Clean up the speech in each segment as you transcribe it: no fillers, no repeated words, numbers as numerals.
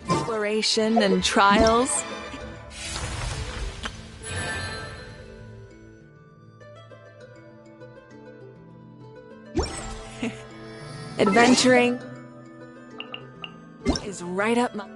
Exploration and trials. Adventuring is right up my...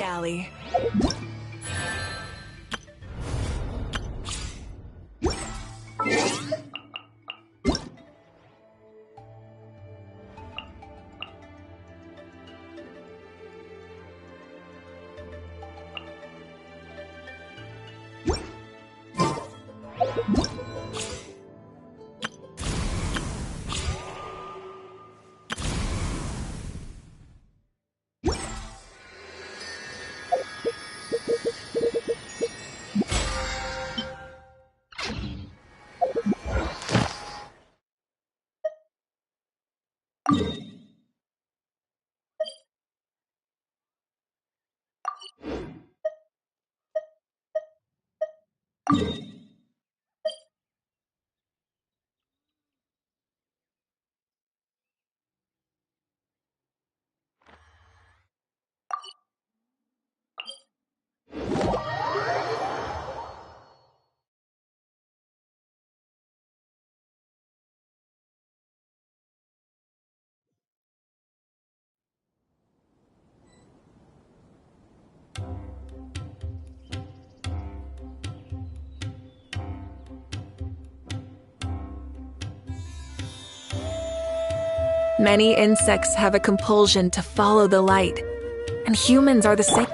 Alley. Many insects have a compulsion to follow the light, and humans are the same.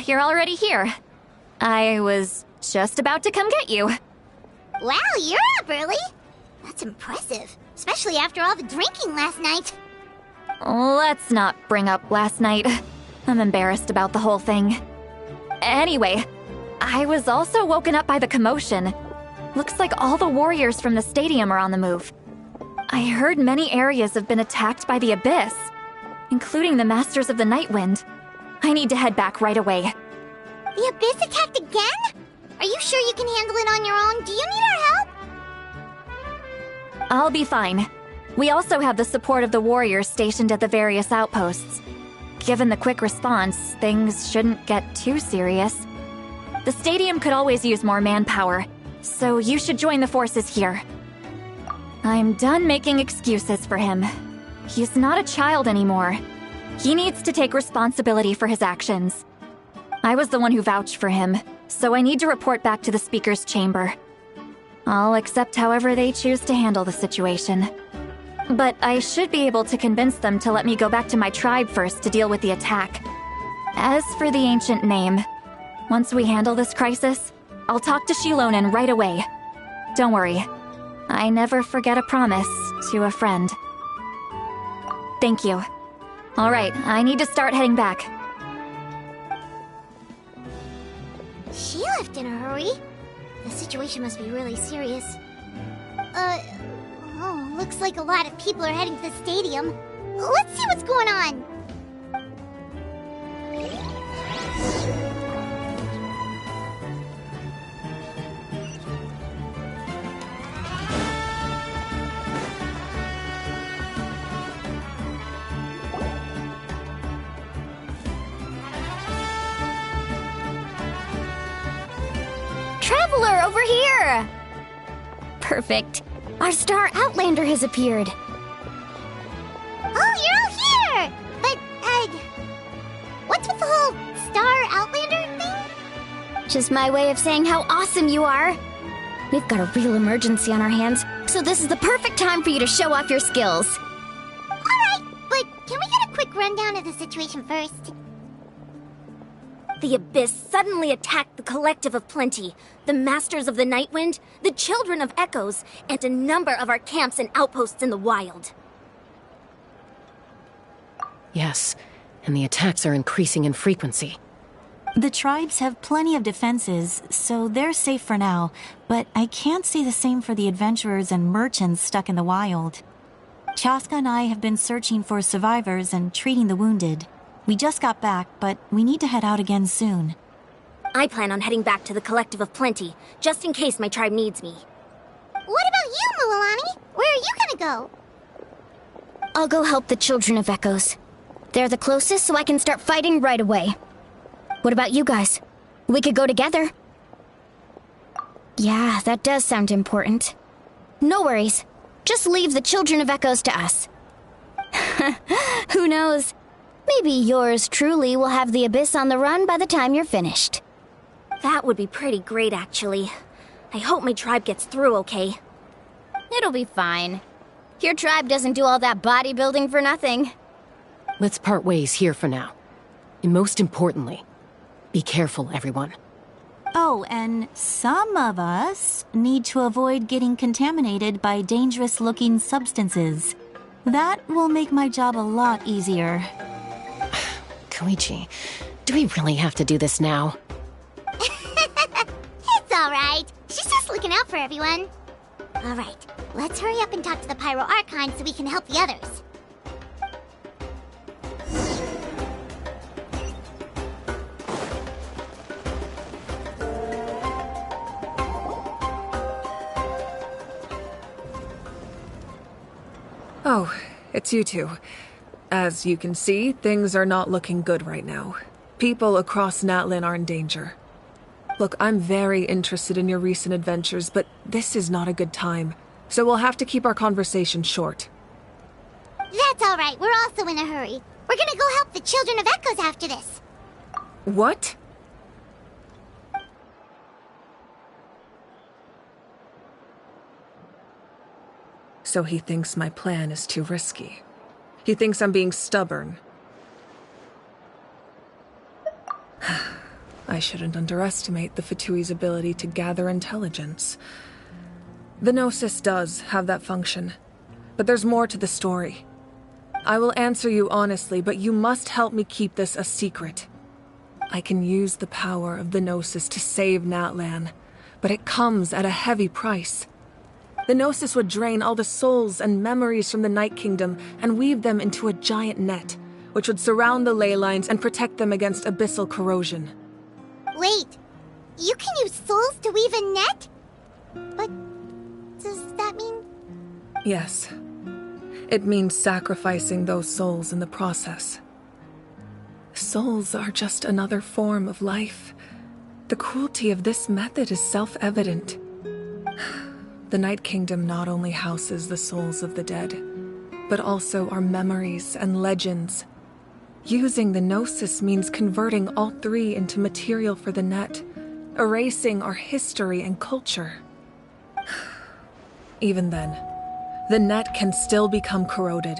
You're already here. I was just about to come get you. Wow, you're up early. That's impressive, especially after all the drinking last night. Let's not bring up last night. I'm embarrassed about the whole thing. Anyway, I was also woken up by the commotion. Looks like all the warriors from the stadium are on the move. I heard many areas have been attacked by the Abyss, including the Masters of the Nightwind. I need to head back right away. The Abyss attacked again? Are you sure you can handle it on your own? Do you need our help? I'll be fine. We also have the support of the warriors stationed at the various outposts. Given the quick response, things shouldn't get too serious. The stadium could always use more manpower, so you should join the forces here. I'm done making excuses for him. He's not a child anymore. He needs to take responsibility for his actions. I was the one who vouched for him, so I need to report back to the Speaker's chamber. I'll accept however they choose to handle the situation. But I should be able to convince them to let me go back to my tribe first to deal with the attack. As for the ancient name, once we handle this crisis, I'll talk to Shilonen right away. Don't worry, I never forget a promise to a friend. Thank you. Alright, I need to start heading back. She left in a hurry. The situation must be really serious. Oh, looks like a lot of people are heading to the stadium. Let's see what's going on. Traveler, over here! Perfect. Our star Outlander has appeared. Oh, you're all here! But, what's with the whole Star Outlander thing? Just my way of saying how awesome you are. We've got a real emergency on our hands, so this is the perfect time for you to show off your skills. Alright, but can we get a quick rundown of the situation first? The Abyss suddenly attacked the Collective of Plenty, the Masters of the Nightwind, the Children of Echoes, and a number of our camps and outposts in the wild. Yes, and the attacks are increasing in frequency. The tribes have plenty of defenses, so they're safe for now, but I can't say the same for the adventurers and merchants stuck in the wild. Chaska and I have been searching for survivors and treating the wounded. We just got back, but we need to head out again soon. I plan on heading back to the Collective of Plenty, just in case my tribe needs me. What about you, Mualani? Where are you gonna go? I'll go help the Children of Echoes. They're the closest, so I can start fighting right away. What about you guys? We could go together. Yeah, that does sound important. No worries. Just leave the Children of Echoes to us. Who knows? Maybe yours truly will have the Abyss on the run by the time you're finished. That would be pretty great, actually. I hope my tribe gets through okay. It'll be fine. Your tribe doesn't do all that bodybuilding for nothing. Let's part ways here for now. And most importantly, be careful, everyone. Oh, and some of us need to avoid getting contaminated by dangerous-looking substances. That will make my job a lot easier. Koichi, do we really have to do this now? It's alright. She's just looking out for everyone. Alright, let's hurry up and talk to the Pyro Archon so we can help the others. Oh, it's you two. As you can see, things are not looking good right now. People across Natlin are in danger. Look, I'm very interested in your recent adventures, but this is not a good time. So we'll have to keep our conversation short. That's alright, we're also in a hurry. We're gonna go help the Children of Echoes after this. What? So he thinks my plan is too risky. He thinks I'm being stubborn. I shouldn't underestimate the Fatui's ability to gather intelligence. The Gnosis does have that function, but there's more to the story. I will answer you honestly, but you must help me keep this a secret. I can use the power of the Gnosis to save Natlan, but it comes at a heavy price. The Gnosis would drain all the souls and memories from the Night Kingdom and weave them into a giant net, which would surround the ley lines and protect them against abyssal corrosion. Wait, you can use souls to weave a net? But does that mean... Yes. It means sacrificing those souls in the process. Souls are just another form of life. The cruelty of this method is self-evident. The Night Kingdom not only houses the souls of the dead, but also our memories and legends. Using the Gnosis means converting all three into material for the net, erasing our history and culture. Even then, the net can still become corroded.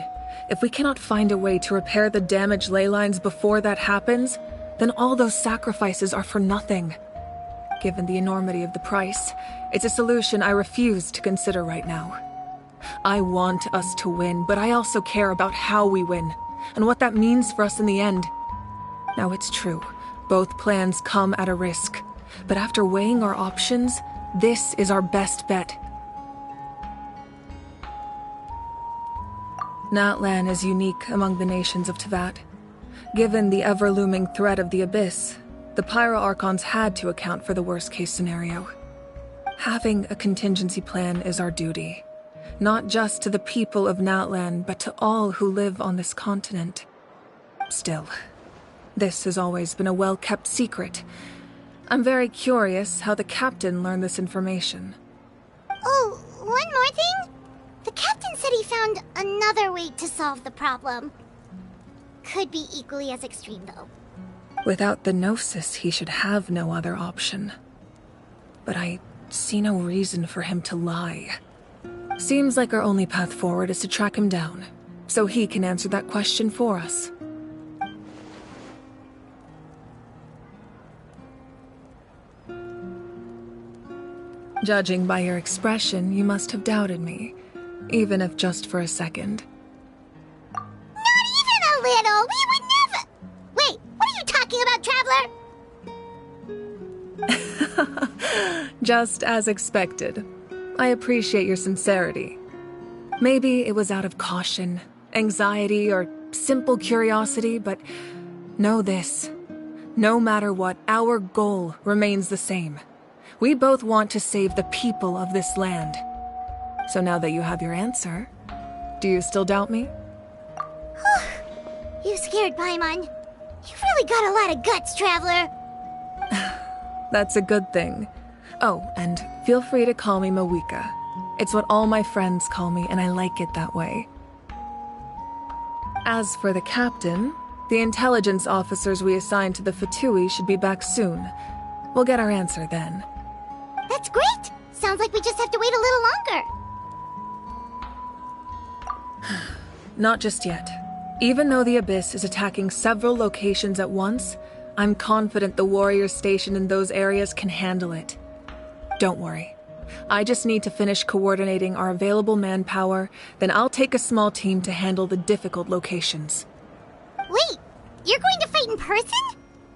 If we cannot find a way to repair the damaged ley lines before that happens, then all those sacrifices are for nothing. Given the enormity of the price, it's a solution I refuse to consider right now. I want us to win, but I also care about how we win, and what that means for us in the end. Now it's true, both plans come at a risk, but after weighing our options, this is our best bet. Natlan is unique among the nations of Teyvat. Given the ever-looming threat of the Abyss, the Pyro Archons had to account for the worst-case scenario. Having a contingency plan is our duty, not just to the people of Natlan, but to all who live on this continent. Still, this has always been a well-kept secret. I'm very curious how the captain learned this information. Oh, one more thing? The captain said he found another way to solve the problem. Could be equally as extreme, though. Without the Gnosis, he should have no other option. But I see no reason for him to lie. Seems like our only path forward is to track him down, so he can answer that question for us. Judging by your expression, you must have doubted me, even if just for a second. Not even a little! We would never... Wait, what are you talking about, Traveler? Just as expected. I appreciate your sincerity. Maybe it was out of caution, anxiety, or simple curiosity, but know this. No matter what, our goal remains the same. We both want to save the people of this land. So now that you have your answer, do you still doubt me? You scared Paimon. You've really got a lot of guts, Traveler. That's a good thing. Oh, and feel free to call me Mawika. It's what all my friends call me, and I like it that way. As for the captain, the intelligence officers we assigned to the Fatui should be back soon. We'll get our answer then. That's great! Sounds like we just have to wait a little longer. Not just yet. Even though the Abyss is attacking several locations at once, I'm confident the warriors stationed in those areas can handle it. Don't worry. I just need to finish coordinating our available manpower, then I'll take a small team to handle the difficult locations. Wait, you're going to fight in person?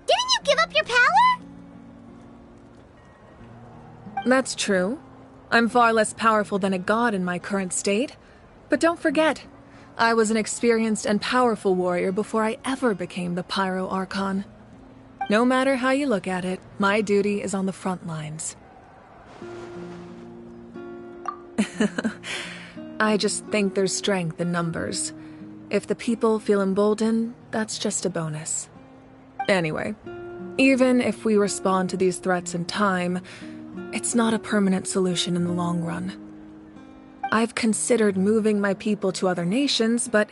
Didn't you give up your power? That's true. I'm far less powerful than a god in my current state. But don't forget, I was an experienced and powerful warrior before I ever became the Pyro Archon. No matter how you look at it, my duty is on the front lines. I just think there's strength in numbers. If the people feel emboldened, that's just a bonus. Anyway, even if we respond to these threats in time, it's not a permanent solution in the long run. I've considered moving my people to other nations, but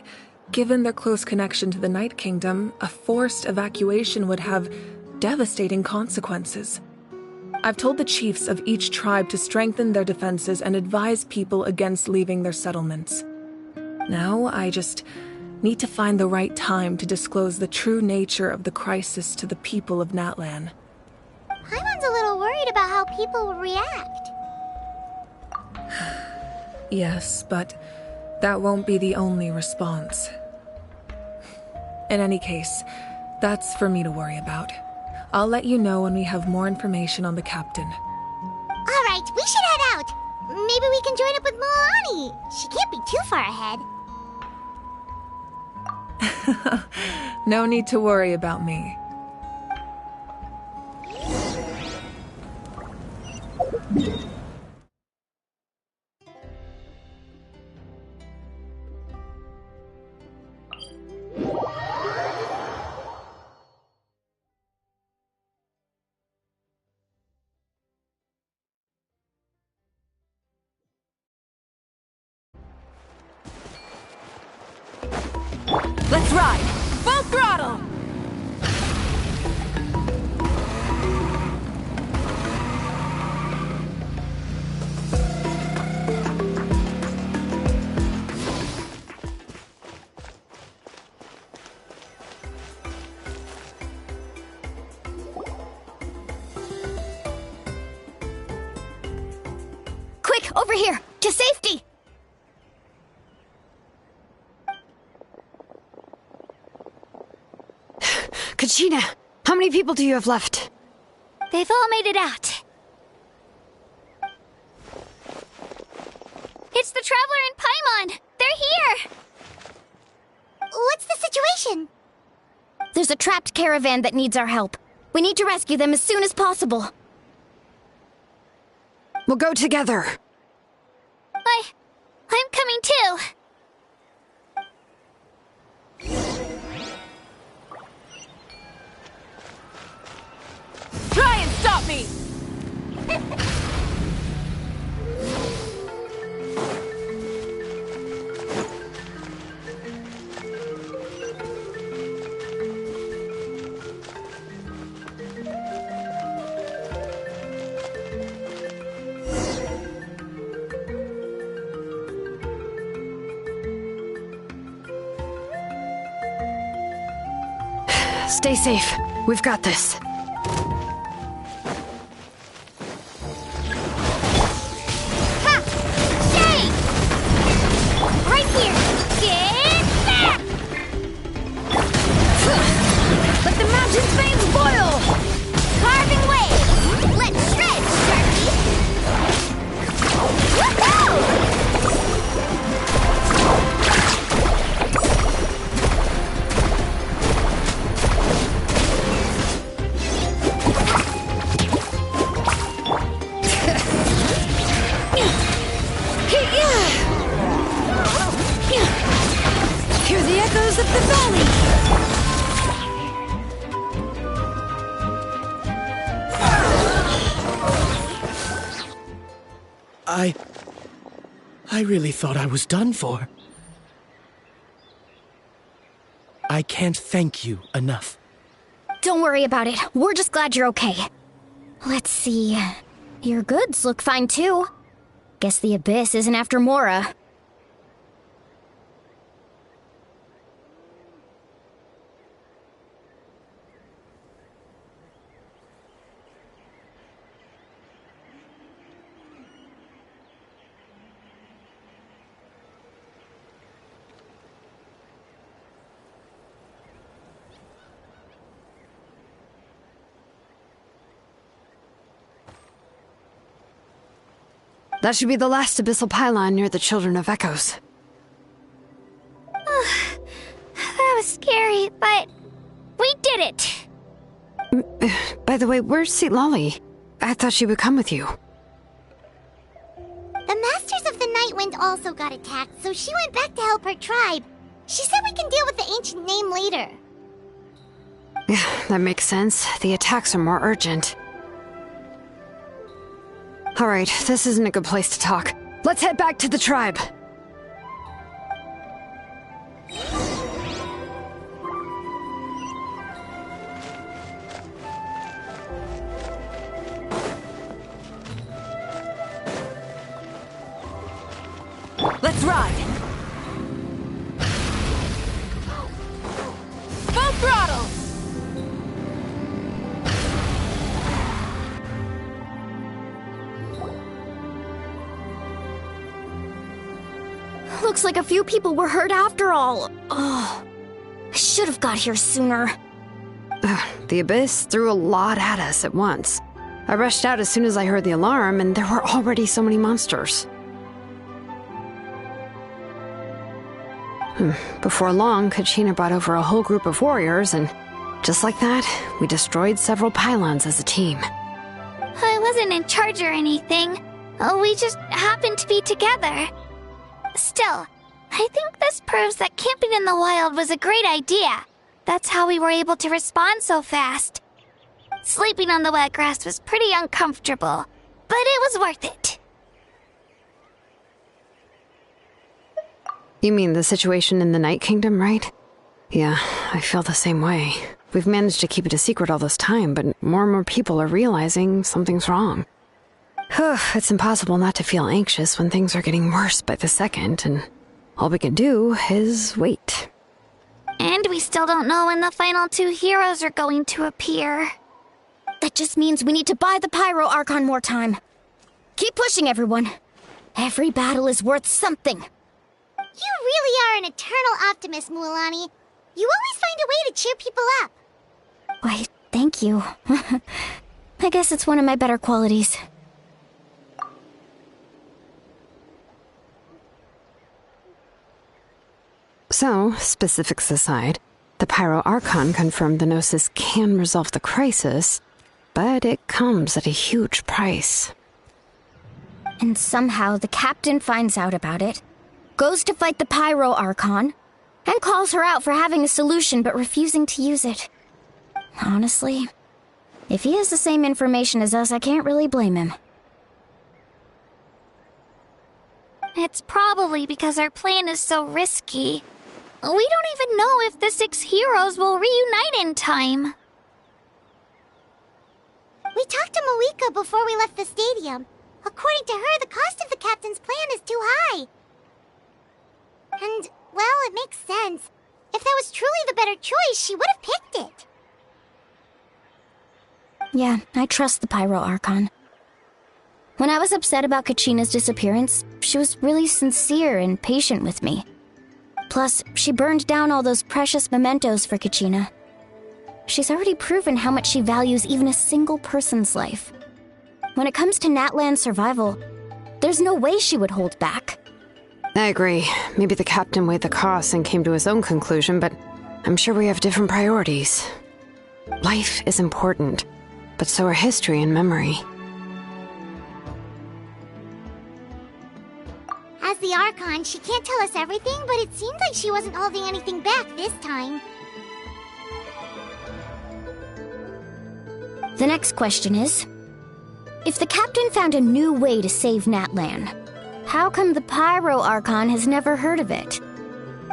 given their close connection to the Night Kingdom, a forced evacuation would have devastating consequences. I've told the chiefs of each tribe to strengthen their defenses and advise people against leaving their settlements. Now, I just need to find the right time to disclose the true nature of the crisis to the people of Natlan. Paimon's a little worried about how people will react. Yes, but that won't be the only response. In any case, that's for me to worry about. I'll let you know when we have more information on the captain. Alright, we should head out. Maybe we can join up with Milani. She can't be too far ahead. No need to worry about me. Let's ride! Full throttle! Quick, over here! To safety! Kachina, how many people do you have left? They've all made it out. It's the Traveler and Paimon! They're here! What's the situation? There's a trapped caravan that needs our help. We need to rescue them as soon as possible. We'll go together. I'm coming too. Try and stop me! Stay safe. We've got this. Right here! Get back! Let the mountain's veins boil! Carving way! Let's shred, Sharky! Woohoo! Hear the echoes of the valley! I really thought I was done for. I can't thank you enough. Don't worry about it. We're just glad you're okay. Let's see. Your goods look fine too. Guess the Abyss isn't after Mora. That should be the last abyssal pylon near the Children of Echoes. That was scary, but we did it! By the way, where's St. Lolly? I thought she would come with you. The Masters of the Nightwind also got attacked, so she went back to help her tribe. She said we can deal with the ancient name later. That makes sense. The attacks are more urgent. Alright, this isn't a good place to talk. Let's head back to the tribe. Let's ride! Full throttle! Looks like a few people were hurt after all. Oh, I should have got here sooner. The Abyss threw a lot at us at once. I rushed out as soon as I heard the alarm, and there were already so many monsters. Before long, Kachina brought over a whole group of warriors, and just like that, we destroyed several pylons as a team. I wasn't in charge or anything. We just happened to be together. Still, I think this proves that camping in the wild was a great idea. That's how we were able to respond so fast. Sleeping on the wet grass was pretty uncomfortable, but it was worth it. You mean the situation in the Night Kingdom, right? Yeah, I feel the same way. We've managed to keep it a secret all this time, but more and more people are realizing something's wrong. It's impossible not to feel anxious when things are getting worse by the second, and all we can do is wait. And we still don't know when the final 2 heroes are going to appear. That just means we need to buy the Pyro Archon more time. Keep pushing, everyone. Every battle is worth something. You really are an eternal optimist, Mualani. You always find a way to cheer people up. Why, thank you. I guess it's one of my better qualities. So, specifics aside, the Pyro Archon confirmed the Gnosis can resolve the crisis, but it comes at a huge price. And somehow the captain finds out about it, goes to fight the Pyro Archon, and calls her out for having a solution but refusing to use it. Honestly, if he has the same information as us, I can't really blame him. It's probably because our plan is so risky. We don't even know if the 6 heroes will reunite in time. We talked to Moika before we left the stadium. According to her, the cost of the captain's plan is too high. And, well, it makes sense. If that was truly the better choice, she would have picked it. Yeah, I trust the Pyro Archon. When I was upset about Kachina's disappearance, she was really sincere and patient with me. Plus, she burned down all those precious mementos for Kachina. She's already proven how much she values even a single person's life. When it comes to Natlan's survival, there's no way she would hold back. I agree. Maybe the captain weighed the costs and came to his own conclusion, but I'm sure we have different priorities. Life is important, but so are history and memory. As the Archon, she can't tell us everything, but it seemed like she wasn't holding anything back this time. The next question is, if the captain found a new way to save Natlan, how come the Pyro Archon has never heard of it?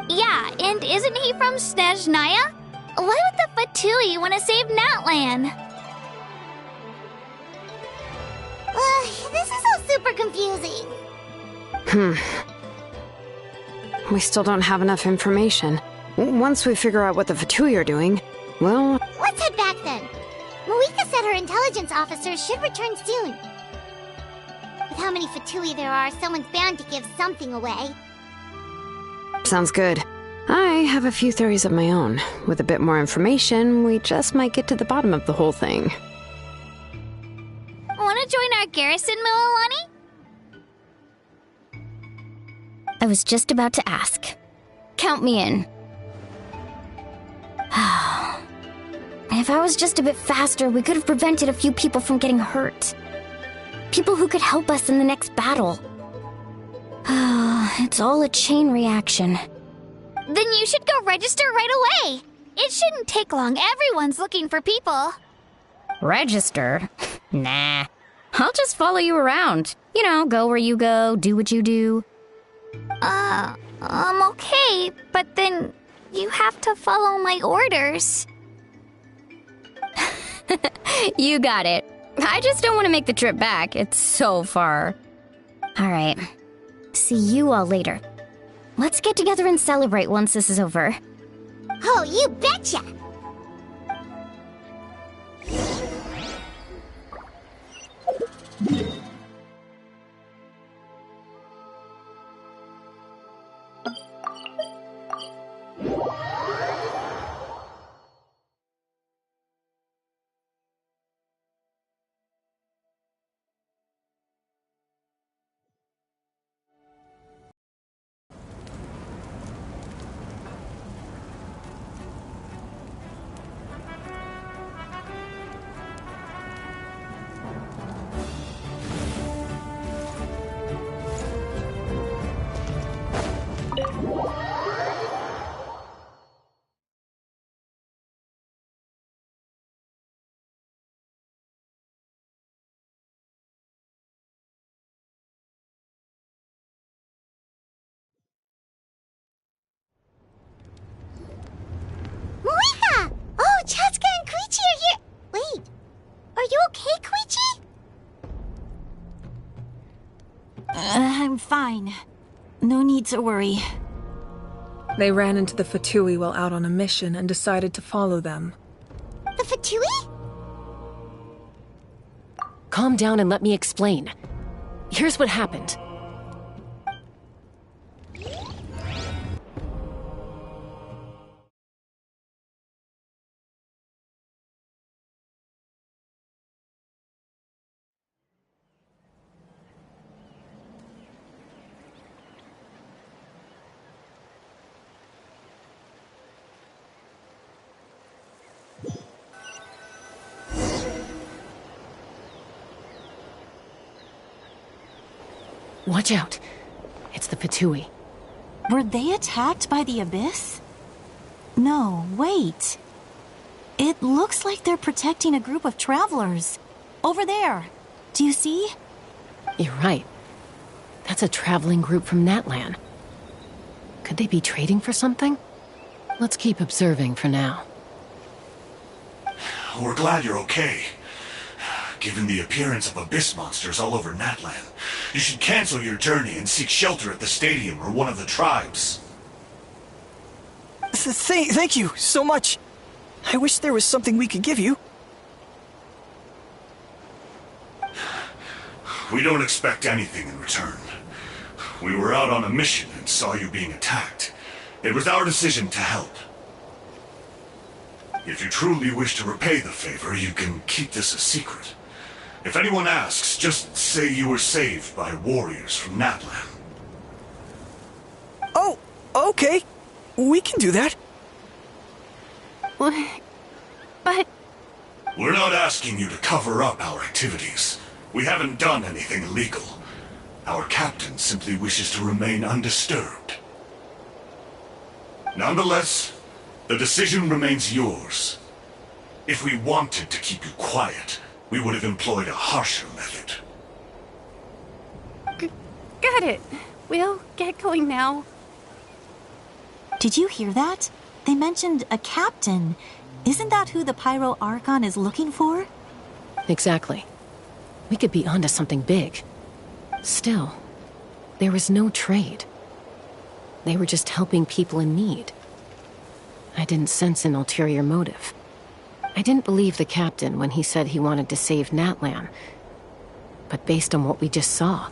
Yeah, and isn't he from Snezhnaya? Why would the Fatui want to save Natlan? This is all super confusing. We still don't have enough information. Once we figure out what the Fatui are doing, well... Let's head back then. Moika said her intelligence officers should return soon. With how many Fatui there are, someone's bound to give something away. Sounds good. I have a few theories of my own. With a bit more information, we just might get to the bottom of the whole thing. Want to join our garrison, Mualani? I was just about to ask. Count me in. If I was just a bit faster, we could have prevented a few people from getting hurt. People who could help us in the next battle. It's all a chain reaction. Then you should go register right away. It shouldn't take long. Everyone's looking for people. Register? Nah. I'll just follow you around. You know, go where you go, do what you do. Okay, but then you have to follow my orders. You got it. I just don't want to make the trip back. It's so far. All right. See you all later. Let's get together and celebrate once this is over. Oh, you betcha! Moika! Oh, Chaska and Koichi are here! Wait, are you okay, Koichi? I'm fine. No need to worry. They ran into the Fatui while out on a mission and decided to follow them. The Fatui? Calm down and let me explain. Here's what happened. Watch out. It's the Fatui. Were they attacked by the Abyss? No, wait. It looks like they're protecting a group of travelers. Over there. Do you see? You're right. That's a traveling group from Natlan. Could they be trading for something? Let's keep observing for now. We're glad you're okay. Given the appearance of abyss monsters all over Natlan, you should cancel your journey and seek shelter at the stadium or one of the tribes. Thank you so much. I wish there was something we could give you. We don't expect anything in return. We were out on a mission and saw you being attacked. It was our decision to help. If you truly wish to repay the favor, you can keep this a secret. If anyone asks, just say you were saved by warriors from Natlan. Oh, okay. We can do that. But... We're not asking you to cover up our activities. We haven't done anything illegal. Our captain simply wishes to remain undisturbed. Nonetheless, the decision remains yours. If we wanted to keep you quiet, we would have employed a harsher method. Got it. We'll get going now. Did you hear that? They mentioned a captain. Isn't that who the Pyro Archon is looking for? Exactly. We could be onto something big. Still, there was no trade. They were just helping people in need. I didn't sense an ulterior motive. I didn't believe the captain when he said he wanted to save Natlan. But based on what we just saw,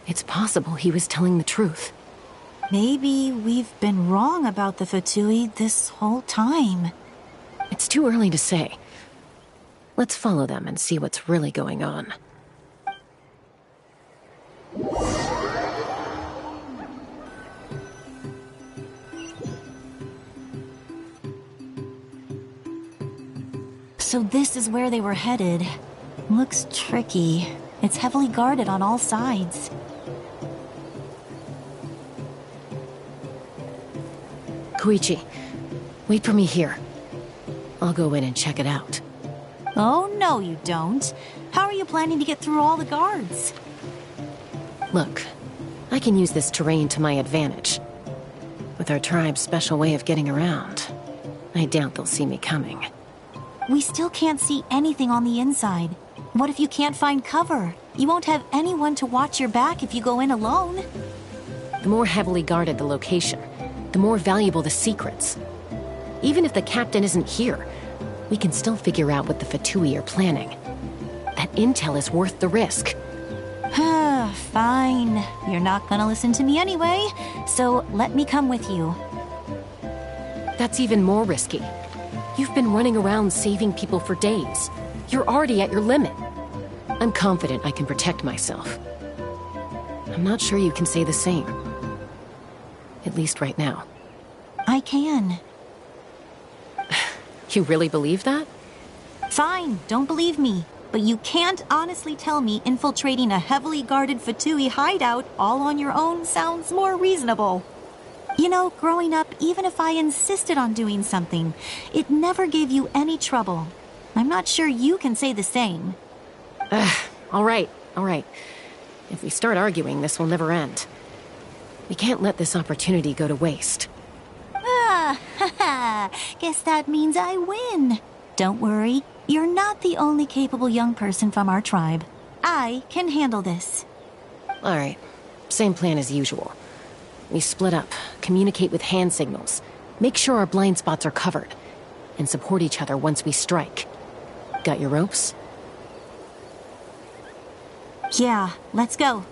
it's possible he was telling the truth. Maybe we've been wrong about the Fatui this whole time. It's too early to say. Let's follow them and see what's really going on. So this is where they were headed. Looks tricky. It's heavily guarded on all sides. Koichi, wait for me here. I'll go in and check it out. Oh, no you don't. How are you planning to get through all the guards? Look, I can use this terrain to my advantage. With our tribe's special way of getting around, I doubt they'll see me coming. We still can't see anything on the inside. What if you can't find cover? You won't have anyone to watch your back if you go in alone. The more heavily guarded the location, the more valuable the secrets. Even if the captain isn't here, we can still figure out what the Fatui are planning. That intel is worth the risk. Fine. You're not gonna listen to me anyway, so let me come with you. That's even more risky. You've been running around saving people for days. You're already at your limit. I'm confident I can protect myself. I'm not sure you can say the same. At least right now. I can. You really believe that? Fine, don't believe me. but you can't honestly tell me infiltrating a heavily guarded Fatui hideout all on your own sounds more reasonable. You know, growing up, even if I insisted on doing something, it never gave you any trouble. I'm not sure you can say the same. All right. If we start arguing, this will never end. We can't let this opportunity go to waste. Guess that means I win. Don't worry, you're not the only capable young person from our tribe. I can handle this. All right, same plan as usual. We split up, communicate with hand signals, make sure our blind spots are covered, and support each other once we strike. Got your ropes? Yeah, let's go.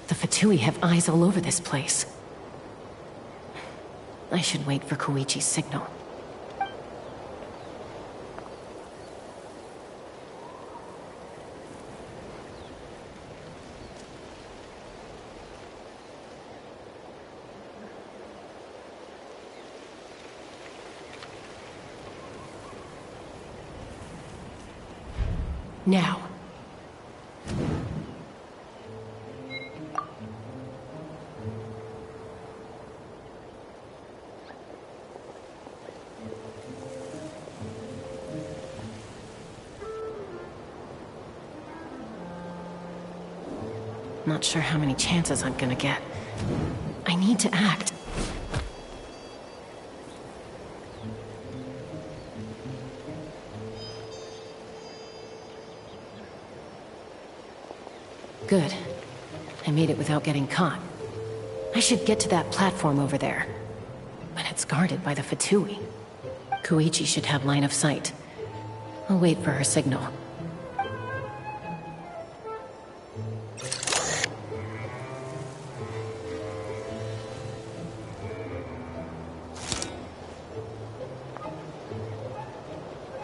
The Fatui have eyes all over this place. I should wait for Koichi's signal. Now. Not sure how many chances I'm gonna get. I need to act. Good. I made it without getting caught. I should get to that platform over there. But it's guarded by the Fatui. Koichi should have line of sight. I'll wait for her signal.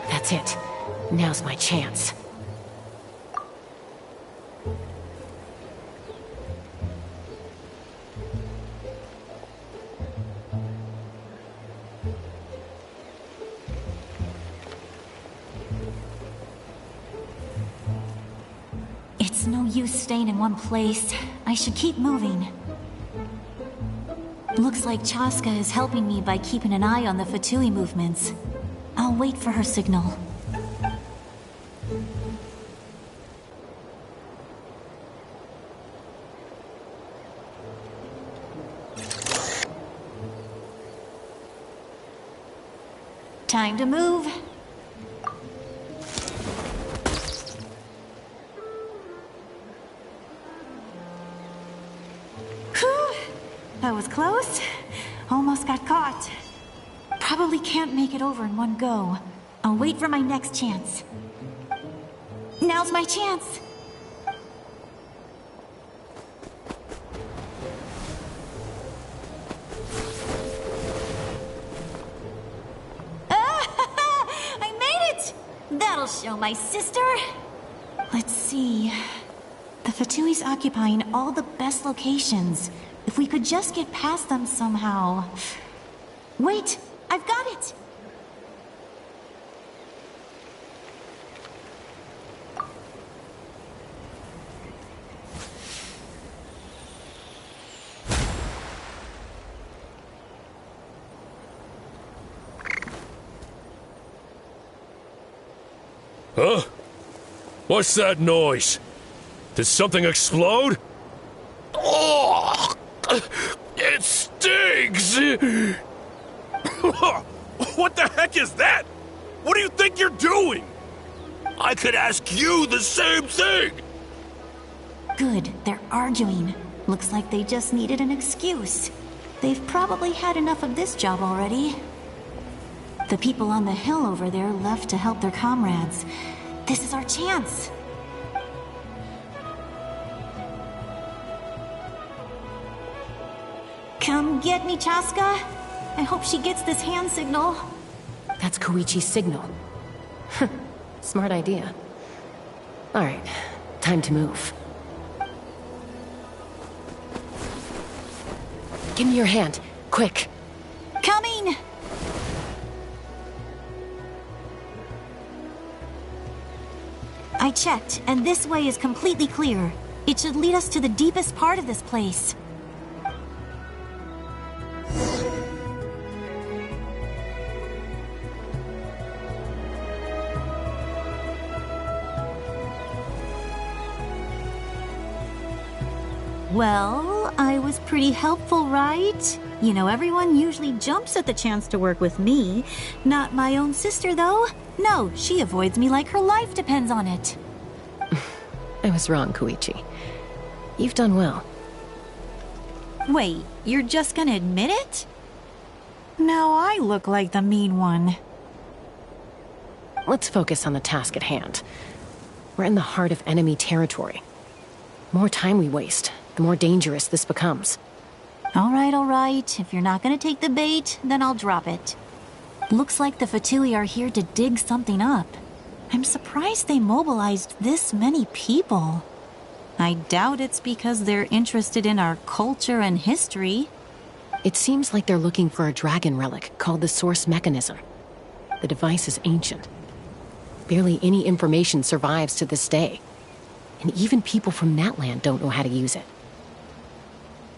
That's it. Now's my chance. It's no use staying in one place. I should keep moving. Looks like Chaska is helping me by keeping an eye on the Fatui movements. I'll wait for her signal. Time to move. Whew. That was close. Almost got caught. Probably can't make it over in one go. I'll wait for my next chance. Now's my chance. I made it! That'll show my sister. Let's see. The Fatui's occupying all the best locations. If we could just get past them somehow. Wait! I've got it! Huh? What's that noise? Did something explode? Oh! It stings! What the heck is that? What do you think you're doing? I could ask you the same thing! Good, they're arguing. Looks like they just needed an excuse. They've probably had enough of this job already. The people on the hill over there left to help their comrades. This is our chance. Come get me, Chaska. I hope she gets this hand signal. That's Koichi's signal. Smart idea. Alright, time to move. Give me your hand, quick. Coming! I checked, and this way is completely clear. It should lead us to the deepest part of this place. Well, I was pretty helpful, right? You know, everyone usually jumps at the chance to work with me. Not my own sister, though. No, she avoids me like her life depends on it. I was wrong, Koichi. You've done well. Wait, you're just gonna admit it? Now I look like the mean one. Let's focus on the task at hand. We're in the heart of enemy territory. The more time we waste, the more dangerous this becomes. All right. If you're not gonna take the bait, then I'll drop it. Looks like the Fatui are here to dig something up. I'm surprised they mobilized this many people. I doubt it's because they're interested in our culture and history. It seems like they're looking for a dragon relic called the Source Mechanism. The device is ancient. Barely any information survives to this day. And even people from Natland don't know how to use it.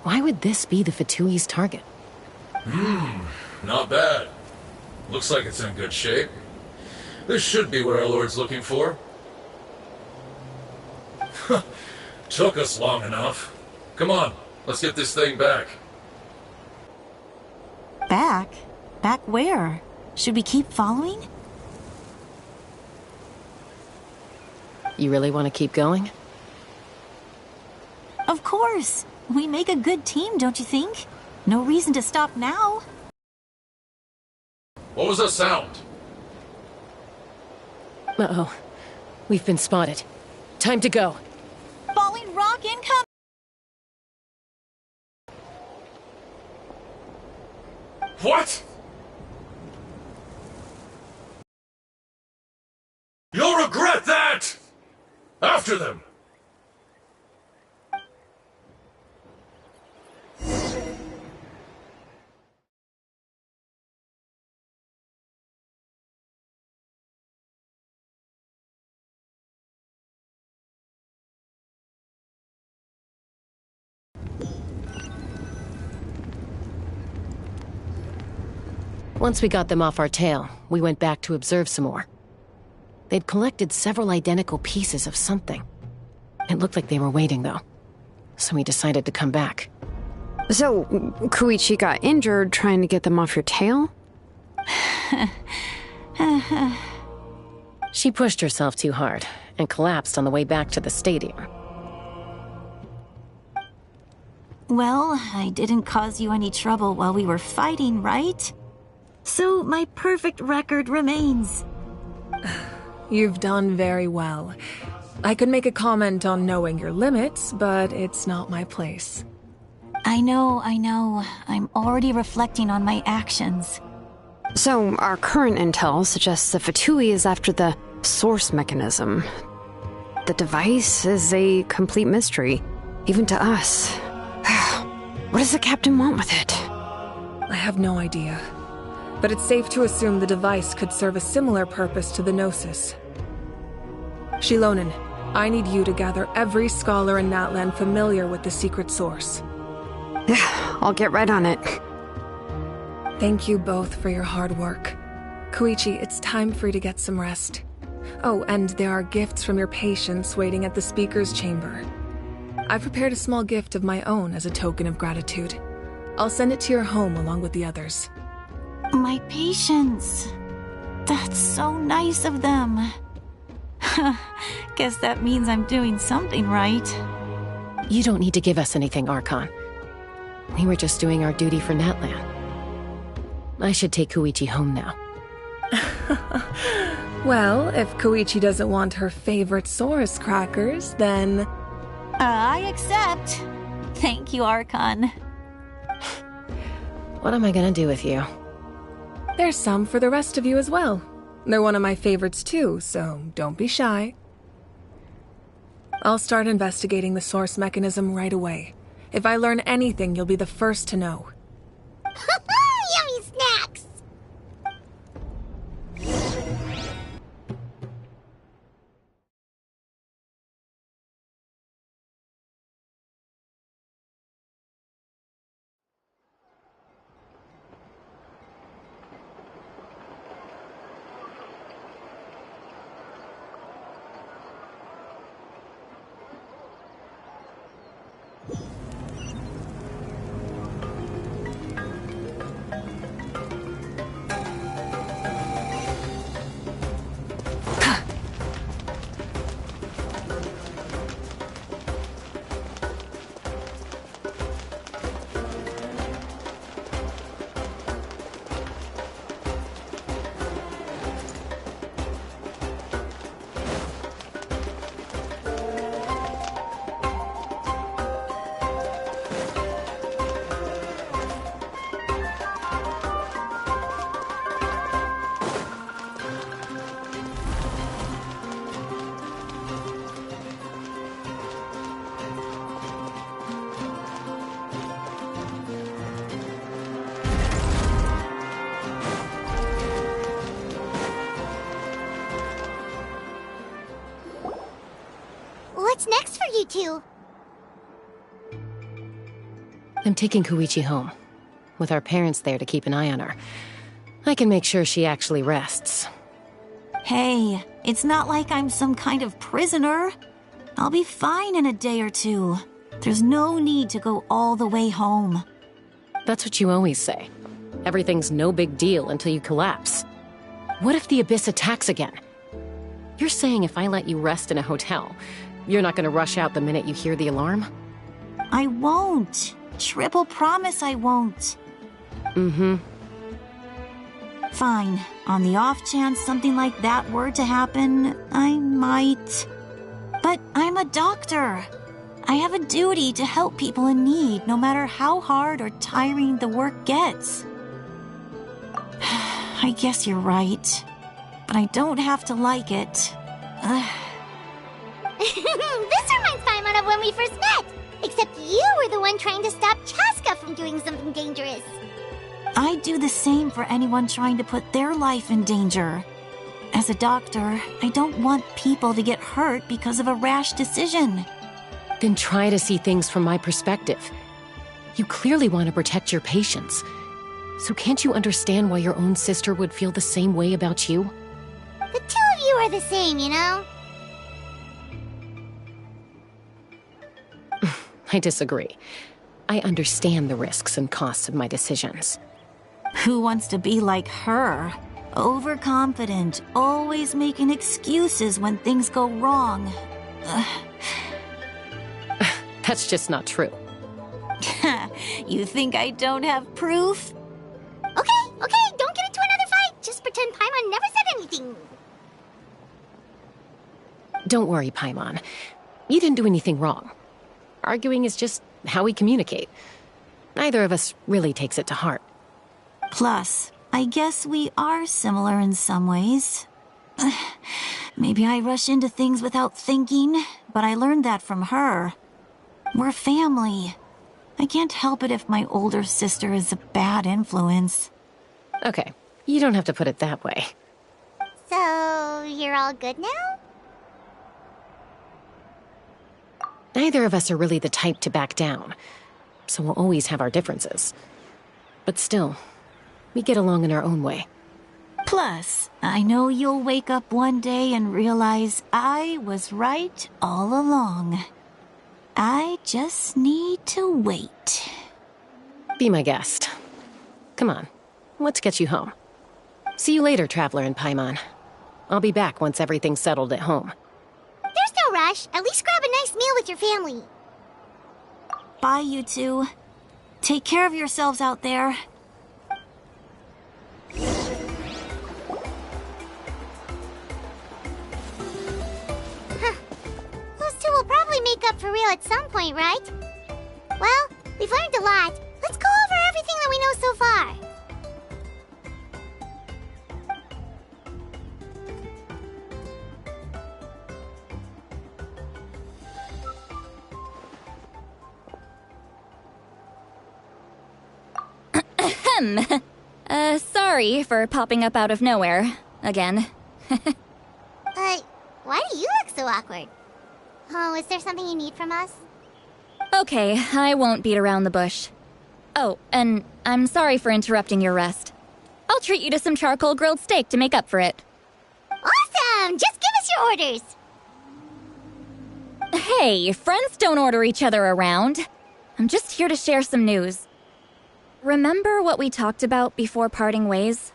Why would this be the Fatui's target? Not bad. Looks like it's in good shape. This should be what our Lord's looking for. Took us long enough. Come on, let's get this thing back. Back? Back where? Should we keep following? You really want to keep going? Of course. We make a good team, don't you think? No reason to stop now. What was that sound? Uh-oh. We've been spotted. Time to go. Falling rock incoming! What? You'll regret that! After them! Once we got them off our tail, we went back to observe some more. They'd collected several identical pieces of something. It looked like they were waiting, though. So we decided to come back. So, Koichi got injured trying to get them off your tail? She pushed herself too hard and collapsed on the way back to the stadium. Well, I didn't cause you any trouble while we were fighting, right? So my perfect record remains. You've done very well. I could make a comment on knowing your limits, but it's not my place. I know. I'm already reflecting on my actions. So, our current intel suggests the Fatui is after the Source Mechanism. The device is a complete mystery, even to us. What does the captain want with it? I have no idea. But it's safe to assume the device could serve a similar purpose to the Gnosis. Shilonen, I need you to gather every scholar in Natland familiar with the secret source. I'll get right on it. Thank you both for your hard work. Koichi, it's time for you to get some rest. Oh, and there are gifts from your patients waiting at the speaker's chamber. I've prepared a small gift of my own as a token of gratitude. I'll send it to your home along with the others. My patients. That's so nice of them. Guess that means I'm doing something right. You don't need to give us anything, Archon. We were just doing our duty for Natland. I should take Koichi home now. Well, if Koichi doesn't want her favorite Saurus crackers, then... I accept. Thank you, Archon. What am I gonna do with you? There's some for the rest of you as well. They're one of my favorites too, so don't be shy. I'll start investigating the source mechanism right away. If I learn anything, you'll be the first to know. Yummy snacks! What's next for you two? I'm taking Koichi home. With our parents there to keep an eye on her. I can make sure she actually rests. Hey, it's not like I'm some kind of prisoner. I'll be fine in a day or two. There's no need to go all the way home. That's what you always say. Everything's no big deal until you collapse. What if the Abyss attacks again? You're saying if I let you rest in a hotel, you're not gonna rush out the minute you hear the alarm? I won't. Triple promise I won't. Mm-hmm. Fine. On the off chance something like that were to happen, I might. But I'm a doctor. I have a duty to help people in need, no matter how hard or tiring the work gets. I guess you're right. But I don't have to like it. This reminds Paimon of when we first met! Except you were the one trying to stop Chaska from doing something dangerous. I do the same for anyone trying to put their life in danger. As a doctor, I don't want people to get hurt because of a rash decision. Then try to see things from my perspective. You clearly want to protect your patients. So can't you understand why your own sister would feel the same way about you? The two of you are the same, you know? I disagree. I understand the risks and costs of my decisions. Who wants to be like her? Overconfident, always making excuses when things go wrong. That's just not true. You think I don't have proof? Okay, don't get into another fight. Just pretend Paimon never said anything. Don't worry, Paimon. You didn't do anything wrong. Arguing is just how we communicate. Neither of us really takes it to heart. Plus, I guess we are similar in some ways. Maybe I rush into things without thinking, but I learned that from her. We're family. I can't help it if my older sister is a bad influence. Okay, you don't have to put it that way. So, you're all good now? Neither of us are really the type to back down, so we'll always have our differences. But still, we get along in our own way. Plus, I know you'll wake up one day and realize I was right all along. I just need to wait. Be my guest. Come on, let's get you home. See you later, Traveler and Paimon. I'll be back once everything's settled at home. There's no rush. At least grab a nice meal with your family. Bye, you two. Take care of yourselves out there. Those two will probably make up for real at some point, right? Well, we've learned a lot. Let's go over everything that that we know so far. Sorry for popping up out of nowhere. Again. Why do you look so awkward? Oh, is there something you need from us? Okay, I won't beat around the bush. Oh, and I'm sorry for interrupting your rest. I'll treat you to some charcoal grilled steak to make up for it. Awesome! Just give us your orders! Hey, friends don't order each other around. I'm just here to share some news. Remember what we talked about before parting ways?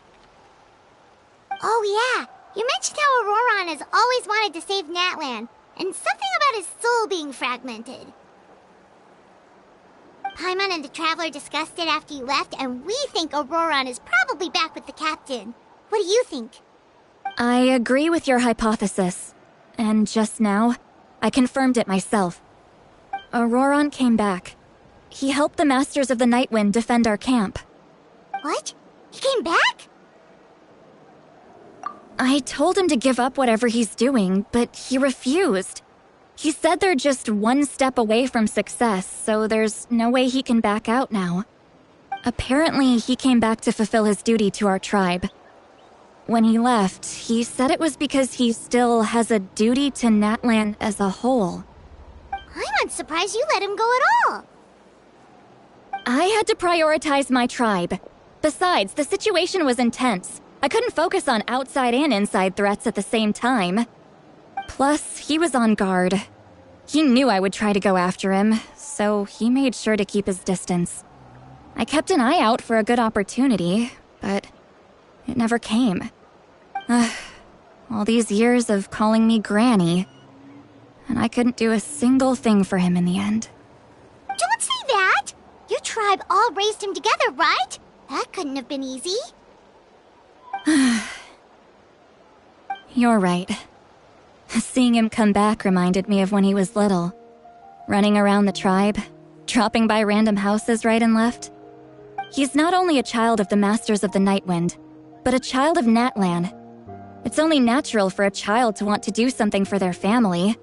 Oh yeah, you mentioned how Auroron has always wanted to save Natlan, and something about his soul being fragmented. Paimon and the Traveler discussed it after you left, and we think Auroron is probably back with the captain. What do you think? I agree with your hypothesis. And just now, I confirmed it myself. Auroron came back. He helped the Masters of the Nightwind defend our camp. What? He came back? I told him to give up whatever he's doing, but he refused. He said they're just one step away from success, so there's no way he can back out now. Apparently, he came back to fulfill his duty to our tribe. When he left, he said it was because he still has a duty to Natlan as a whole. I'm surprised you let him go at all. I had to prioritize my tribe. Besides, the situation was intense. I couldn't focus on outside and inside threats at the same time. Plus, he was on guard. He knew I would try to go after him, so he made sure to keep his distance. I kept an eye out for a good opportunity, but it never came. All these years of calling me Granny, and I couldn't do a single thing for him in the end. Don't say that! Your tribe all raised him together, right? That couldn't have been easy. You're right. Seeing him come back reminded me of when he was little. Running around the tribe, dropping by random houses right and left. He's not only a child of the Masters of the Nightwind, but a child of Natlan. It's only natural for a child to want to do something for their family.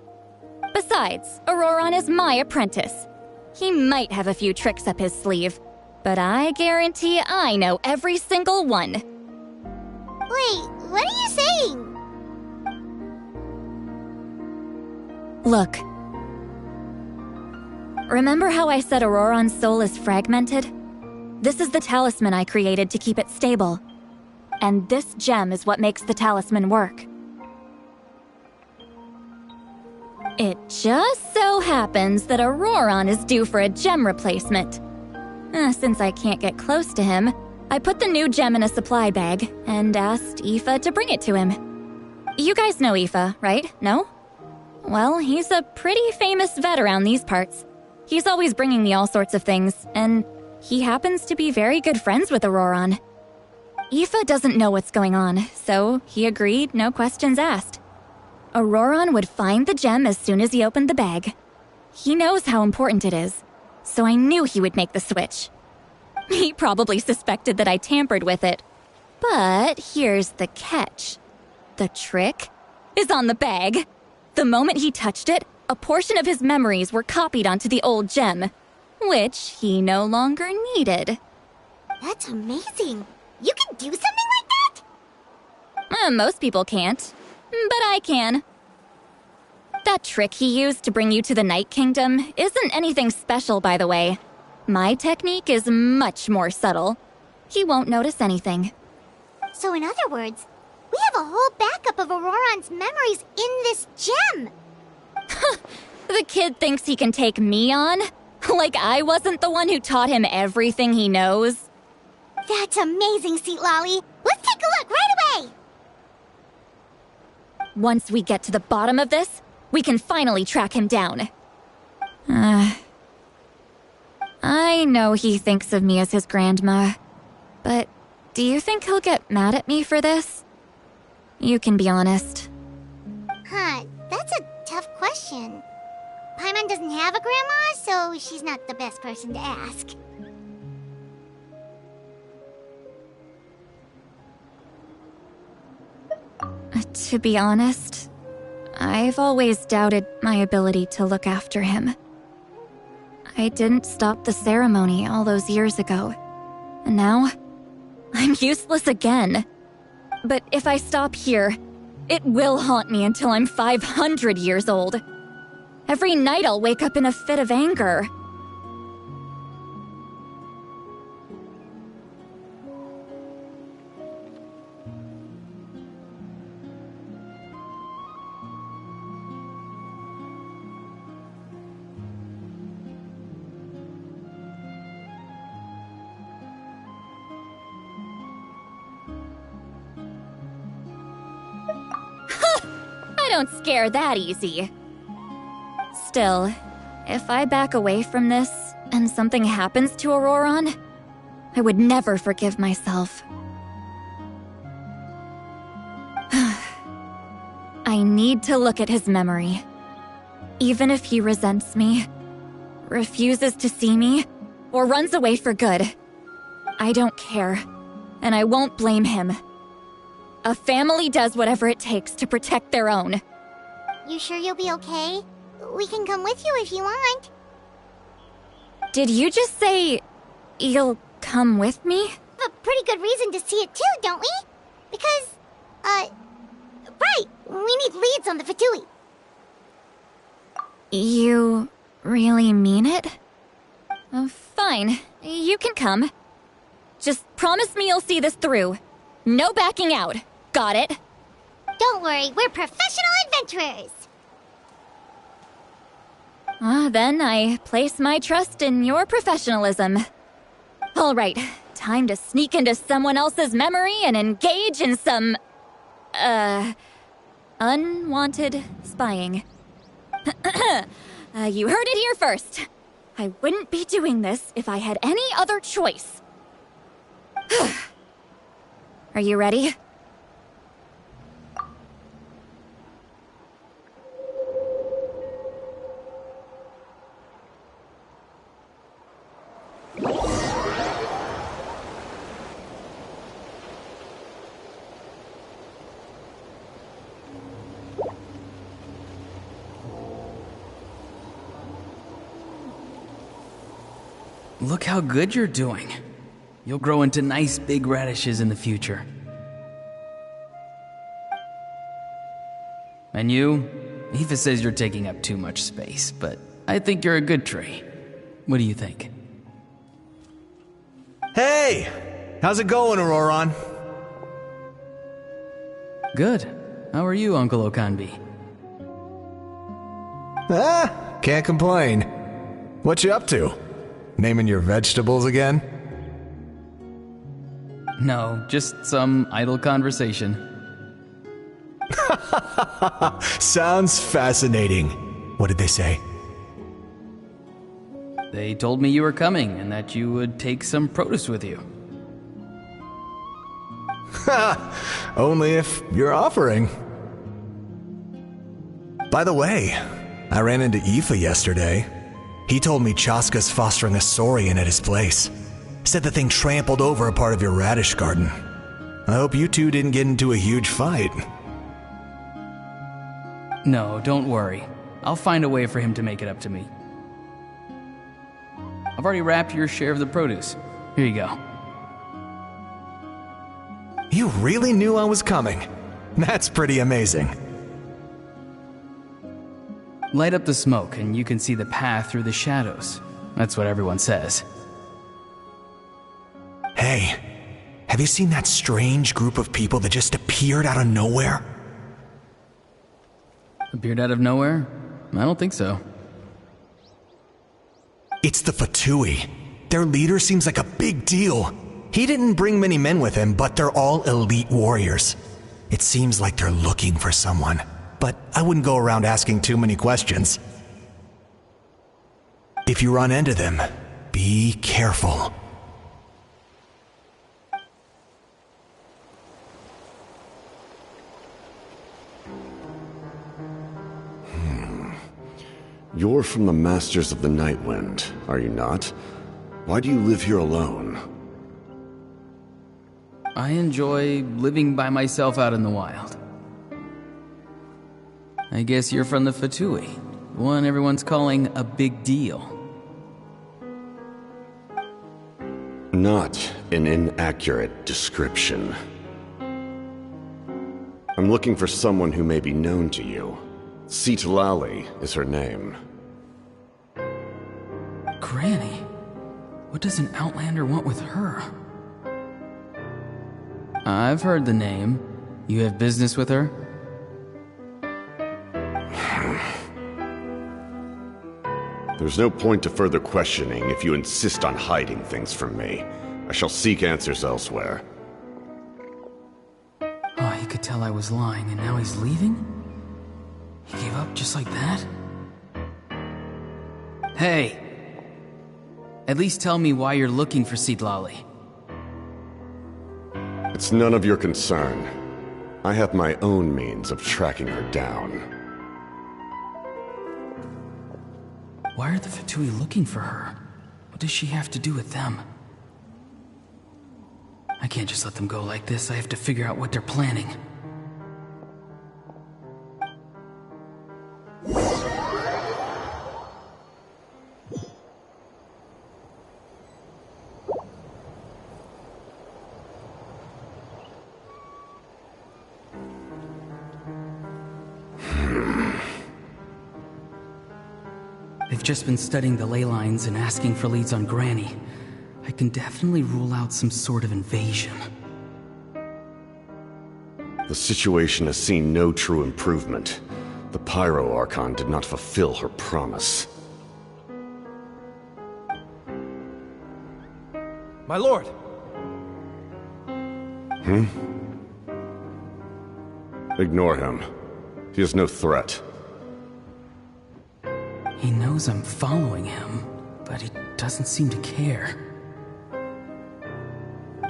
Besides, Auroron is my apprentice. He might have a few tricks up his sleeve, but I guarantee I know every single one. Wait, what are you saying? Look. Remember how I said Auroron's soul is fragmented? This is the talisman I created to keep it stable. And this gem is what makes the talisman work. It just so happens that Auroron is due for a gem replacement. Since I can't get close to him, I put the new gem in a supply bag and asked Aoife to bring it to him. You guys know Aoife, right? No? Well, he's a pretty famous vet around these parts. He's always bringing me all sorts of things, and he happens to be very good friends with Auroron. Aoife doesn't know what's going on, so he agreed, no questions asked. Auroron would find the gem as soon as he opened the bag. He knows how important it is, so I knew he would make the switch. He probably suspected that I tampered with it. But here's the catch. The trick is on the bag. The moment he touched it, a portion of his memories were copied onto the old gem, which he no longer needed. That's amazing. You can do something like that? Most people can't, but I can. That trick he used to bring you to the Night Kingdom isn't anything special, by the way. My technique is much more subtle. He won't notice anything. So in other words, we have a whole backup of Auroron's memories in this gem. The kid thinks he can take me on? Like I wasn't the one who taught him everything he knows? That's amazing, Seat Lolly. Let's take a look right away. Once we get to the bottom of this, we can finally track him down. I know he thinks of me as his grandma, but do you think he'll get mad at me for this? You can be honest. That's a tough question. Paimon doesn't have a grandma, so she's not the best person to ask. To be honest, I've always doubted my ability to look after him. I didn't stop the ceremony all those years ago, and now I'm useless again. But if I stop here, it will haunt me until I'm 500 years old. Every night I'll wake up in a fit of anger. I don't scare that easy. Still, if I back away from this and something happens to Auroron, I would never forgive myself. I need to look at his memory. Even if he resents me, refuses to see me, or runs away for good, I don't care, and I won't blame him. A family does whatever it takes to protect their own. You sure you'll be okay? We can come with you if you want. Did you just say you'll come with me? A pretty good reason to see it too, don't we? Because, right, we need leads on the Fatui. You really mean it? Oh, fine, you can come. Just promise me you'll see this through. No backing out. Got it? Don't worry, we're professional adventurers. Then I place my trust in your professionalism. All right, time to sneak into someone else's memory and engage in some, unwanted spying. You heard it here first. I wouldn't be doing this if I had any other choice. Are you ready? Look how good you're doing. You'll grow into nice big radishes in the future. And you? Aoife says you're taking up too much space, but I think you're a good tree. What do you think? Hey! How's it going, Auroron? Good. How are you, Uncle Okanbi? Can't complain. What you up to? Naming your vegetables again? No, just some idle conversation. Sounds fascinating. What did they say? They told me you were coming and that you would take some produce with you. Only if you're offering. By the way, I ran into Aoife yesterday. He told me Chaska's fostering a saurian at his place. Said the thing trampled over a part of your radish garden. I hope you two didn't get into a huge fight. No, don't worry. I'll find a way for him to make it up to me. I've already wrapped your share of the produce. Here you go. You really knew I was coming. That's pretty amazing. Light up the smoke and you can see the path through the shadows. That's what everyone says. Hey, have you seen that strange group of people that just appeared out of nowhere? Appeared out of nowhere? I don't think so. It's the Fatui. Their leader seems like a big deal. He didn't bring many men with him, but they're all elite warriors. It seems like they're looking for someone, but I wouldn't go around asking too many questions. If you run into them, be careful. You're from the Masters of the Night Wind, are you not? Why do you live here alone? I enjoy living by myself out in the wild. I guess you're from the Fatui, the one everyone's calling a big deal. Not an inaccurate description. I'm looking for someone who may be known to you. Citlali is her name. Granny? What does an Outlander want with her? I've heard the name. You have business with her? There's no point to further questioning if you insist on hiding things from me. I shall seek answers elsewhere. Oh, he could tell I was lying, and now he's leaving? He gave up just like that? Hey! At least tell me why you're looking for Citlali. It's none of your concern. I have my own means of tracking her down. Why are the Fatui looking for her? What does she have to do with them? I can't just let them go like this. I have to figure out what they're planning. They've just been studying the ley lines and asking for leads on Granny. I can definitely rule out some sort of invasion. The situation has seen no true improvement. The Pyro Archon did not fulfill her promise. My lord! Ignore him. He is no threat. He knows I'm following him, but he doesn't seem to care.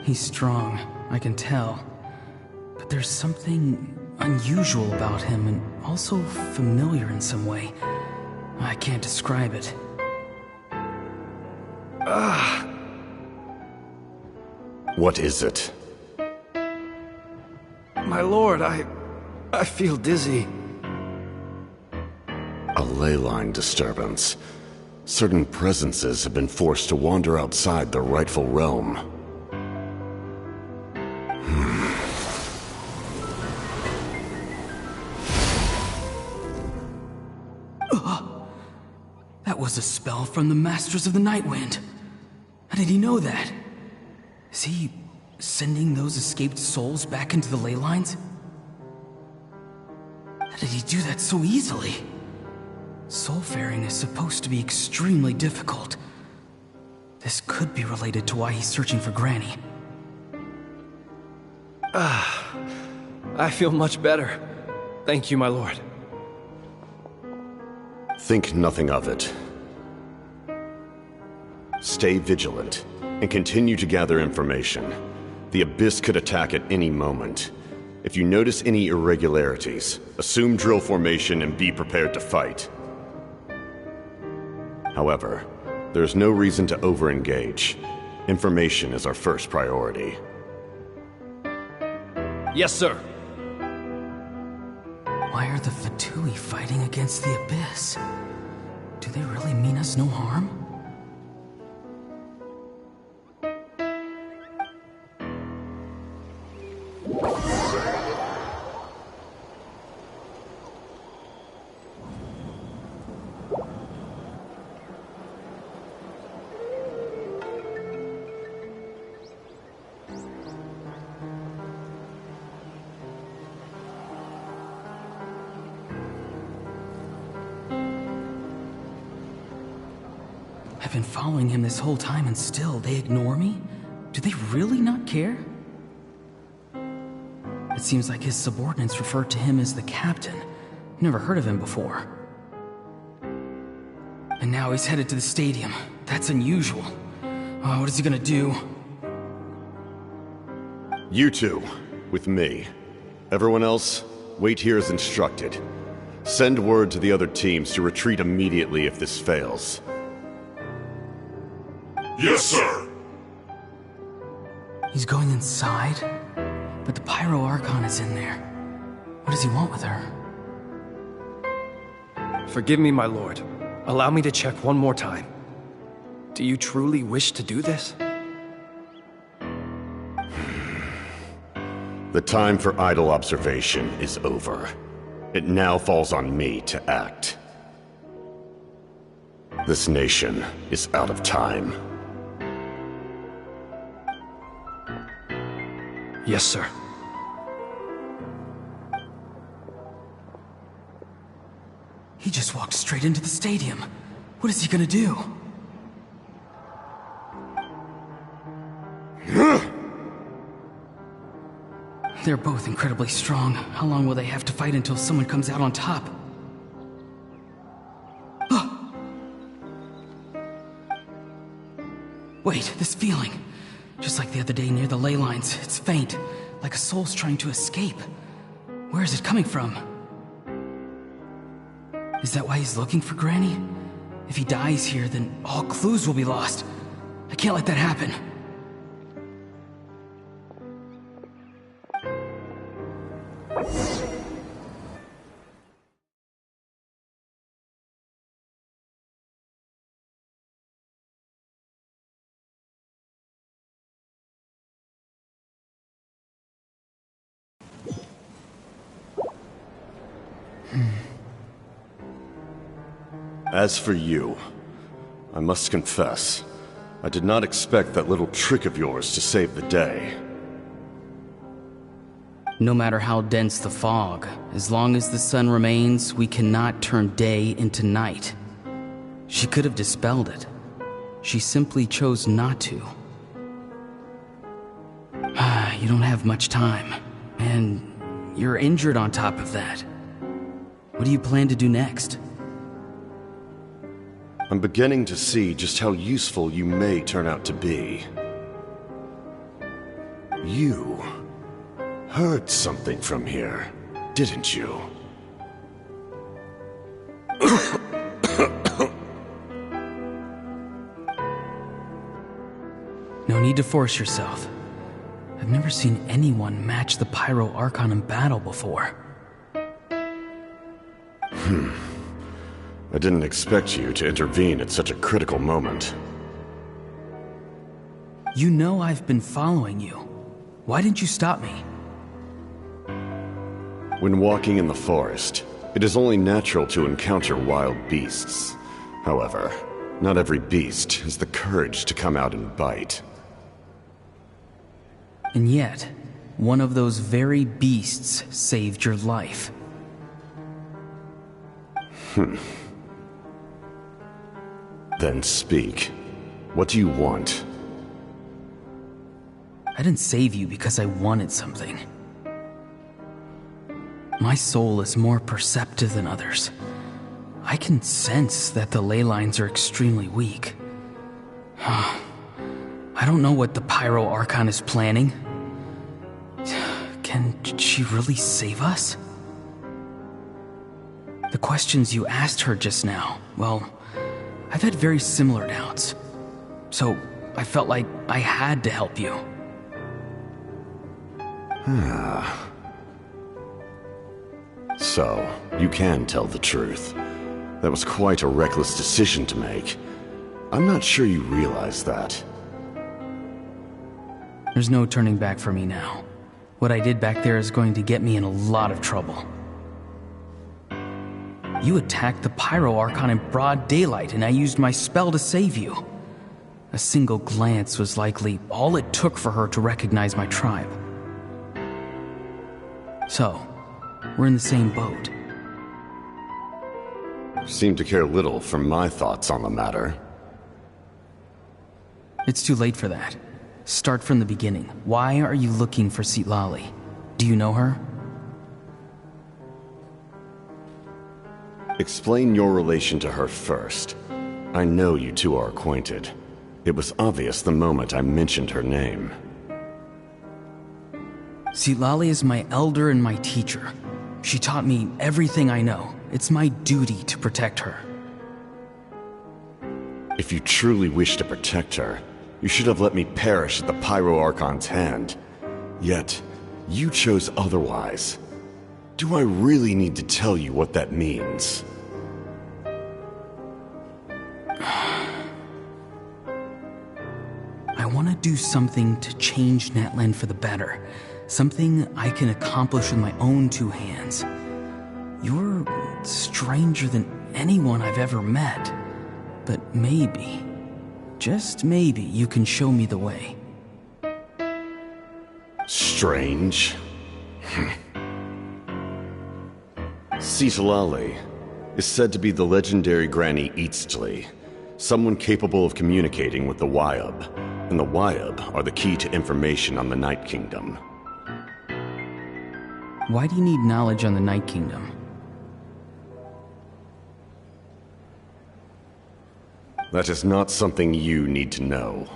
He's strong, I can tell. But there's something unusual about him, and also familiar in some way. I can't describe it. What is it? My lord, I feel dizzy. A ley line disturbance. Certain presences have been forced to wander outside their rightful realm. That was a spell from the Masters of the Nightwind. How did he know that? Is he sending those escaped souls back into the ley lines? How did he do that so easily? Soulfaring is supposed to be extremely difficult. This could be related to why he's searching for Granny. I feel much better. Thank you, my lord. Think nothing of it. Stay vigilant, and continue to gather information. The Abyss could attack at any moment. If you notice any irregularities, assume drill formation and be prepared to fight. However, there's no reason to over-engage. Information is our first priority. Yes, sir. Why are the Fatui fighting against the Abyss? Do they really mean us no harm? I've been following him this whole time and still they ignore me? Do they really not care? It seems like his subordinates refer to him as the captain. Never heard of him before. And now he's headed to the stadium. That's unusual. Oh, what is he gonna do? You two, with me. Everyone else, wait here as instructed. Send word to the other teams to retreat immediately if this fails. Yes, sir! He's going inside? But the Pyro Archon is in there. What does he want with her? Forgive me, my lord. Allow me to check one more time. Do you truly wish to do this? The time for idle observation is over. It now falls on me to act. This nation is out of time. Yes, sir. He just walked straight into the stadium. What is he gonna do? They're both incredibly strong. How long will they have to fight until someone comes out on top? Wait, this feeling. Just like the other day near the ley lines, it's faint, like a soul's trying to escape. Where is it coming from? Is that why he's looking for Granny? If he dies here, then all clues will be lost. I can't let that happen. As for you, I must confess, I did not expect that little trick of yours to save the day. No matter how dense the fog, as long as the sun remains, we cannot turn day into night. She could have dispelled it. She simply chose not to. You don't have much time, and you're injured on top of that. What do you plan to do next? I'm beginning to see just how useful you may turn out to be. You heard something from here, didn't you? No need to force yourself. I've never seen anyone match the Pyro Archon in battle before. I didn't expect you to intervene at such a critical moment. You know I've been following you. Why didn't you stop me? When walking in the forest, it is only natural to encounter wild beasts. However, not every beast has the courage to come out and bite. And yet, one of those very beasts saved your life. Then speak. What do you want? I didn't save you because I wanted something. My soul is more perceptive than others. I can sense that the ley lines are extremely weak. I don't know what the Pyro Archon is planning. Can she really save us? The questions you asked her just now, well, I've had very similar doubts. So I felt like I had to help you. So, you can tell the truth. That was quite a reckless decision to make. I'm not sure you realize that. There's no turning back for me now. What I did back there is going to get me in a lot of trouble. You attacked the Pyro Archon in broad daylight, and I used my spell to save you. A single glance was likely all it took for her to recognize my tribe. So, we're in the same boat. You seem to care little for my thoughts on the matter. It's too late for that. Start from the beginning. Why are you looking for Citlali? Do you know her? Explain your relation to her first. I know you two are acquainted. It was obvious the moment I mentioned her name. Citlali is my elder and my teacher. She taught me everything I know. It's my duty to protect her. If you truly wish to protect her, you should have let me perish at the Pyro Archon's hand. Yet, you chose otherwise. Do I really need to tell you what that means? to do something to change Natlan for the better. Something I can accomplish with my own two hands. You're stranger than anyone I've ever met. But maybe, just maybe, you can show me the way. Strange. Citlali is said to be the legendary Granny Eastly, someone capable of communicating with the Wyab, and the Wyab are the key to information on the Night Kingdom. Why do you need knowledge on the Night Kingdom? That is not something you need to know.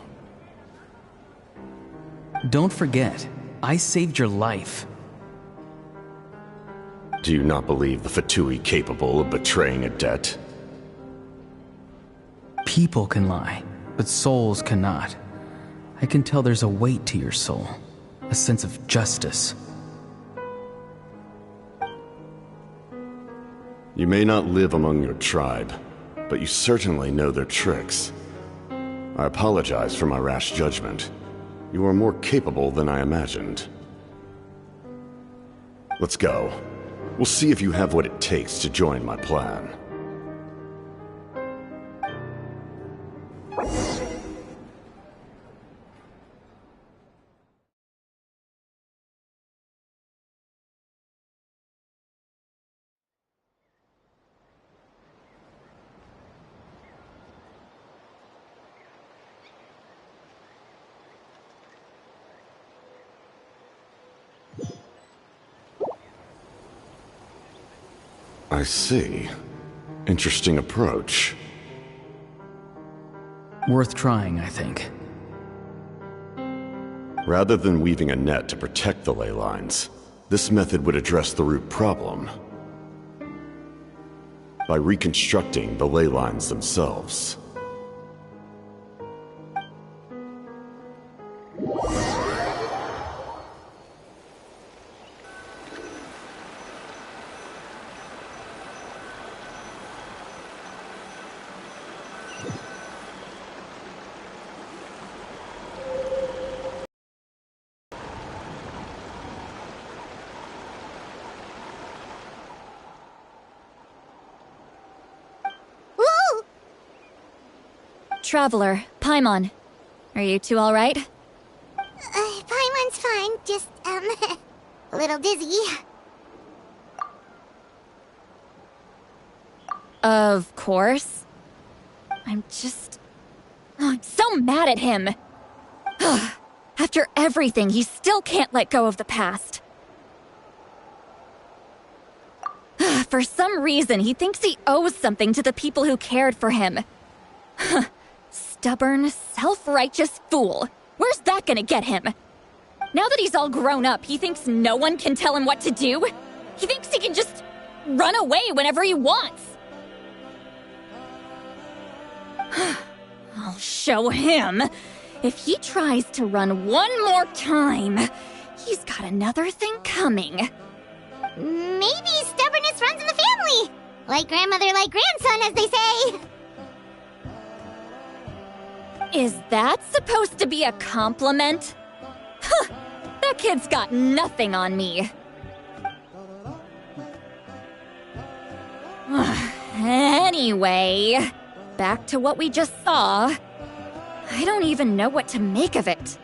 Don't forget, I saved your life. Do you not believe the Fatui capable of betraying a debt? People can lie, but souls cannot. I can tell there's a weight to your soul, a sense of justice. You may not live among your tribe, but you certainly know their tricks. I apologize for my rash judgment. You are more capable than I imagined. Let's go. We'll see if you have what it takes to join my plan. I see. Interesting approach. Worth trying, I think. Rather than weaving a net to protect the ley lines, this method would address the root problem by reconstructing the ley lines themselves. Traveler, Paimon. Are you two alright? Paimon's fine, just, a little dizzy. Of course. I'm so mad at him. After everything, he still can't let go of the past. For some reason, he thinks he owes something to the people who cared for him. Stubborn, self-righteous fool. Where's that gonna get him? Now that he's all grown up, he thinks no one can tell him what to do? He thinks he can just run away whenever he wants. I'll show him. If he tries to run one more time, he's got another thing coming. Maybe stubbornness runs in the family. Like grandmother, like grandson, as they say. Is that supposed to be a compliment? Huh, that kid's got nothing on me. Anyway, back to what we just saw. I don't even know what to make of it.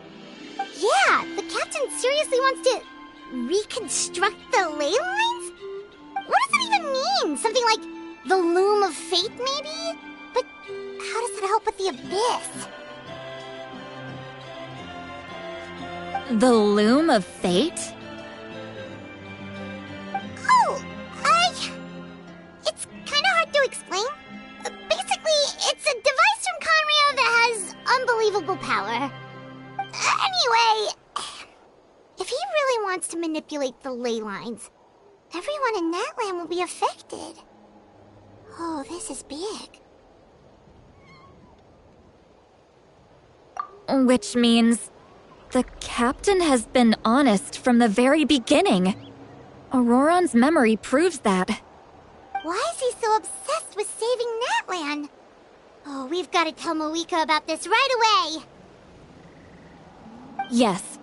Yeah, the captain seriously wants to reconstruct the ley lines? What does it even mean? Something like the loom of fate, maybe? But how does that help with the abyss? The loom of fate? Oh, it's kind of hard to explain. Basically, it's a device from Conria that has unbelievable power. Anyway, if he really wants to manipulate the ley lines, everyone in Natlan will be affected. Oh, this is big. Which means the captain has been honest from the very beginning. Auroran's memory proves that. Why is he so obsessed with saving Natlan? Oh, we've got to tell Moeka about this right away. Yes.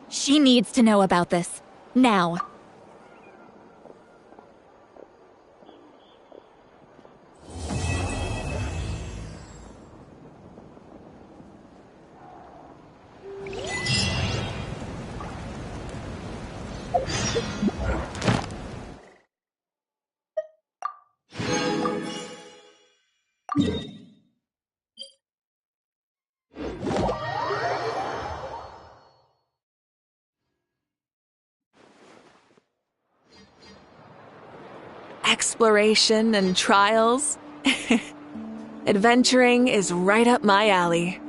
She needs to know about this. Now. Exploration and trials. Adventuring is right up my alley.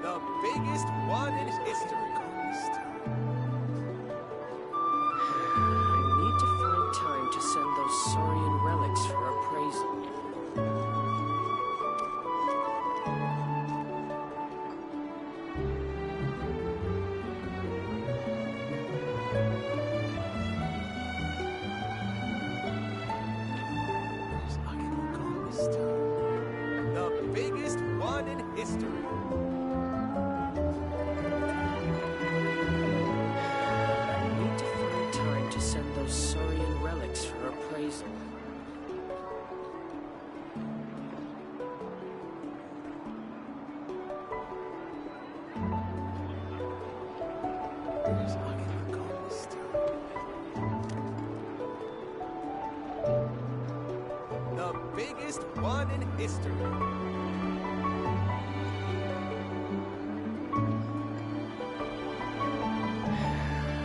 The biggest one in history. I need to find time to send those Saurian relics for appraisal. The biggest one in history. I need to find time to send those Saurian relics for appraisal. The biggest one in history.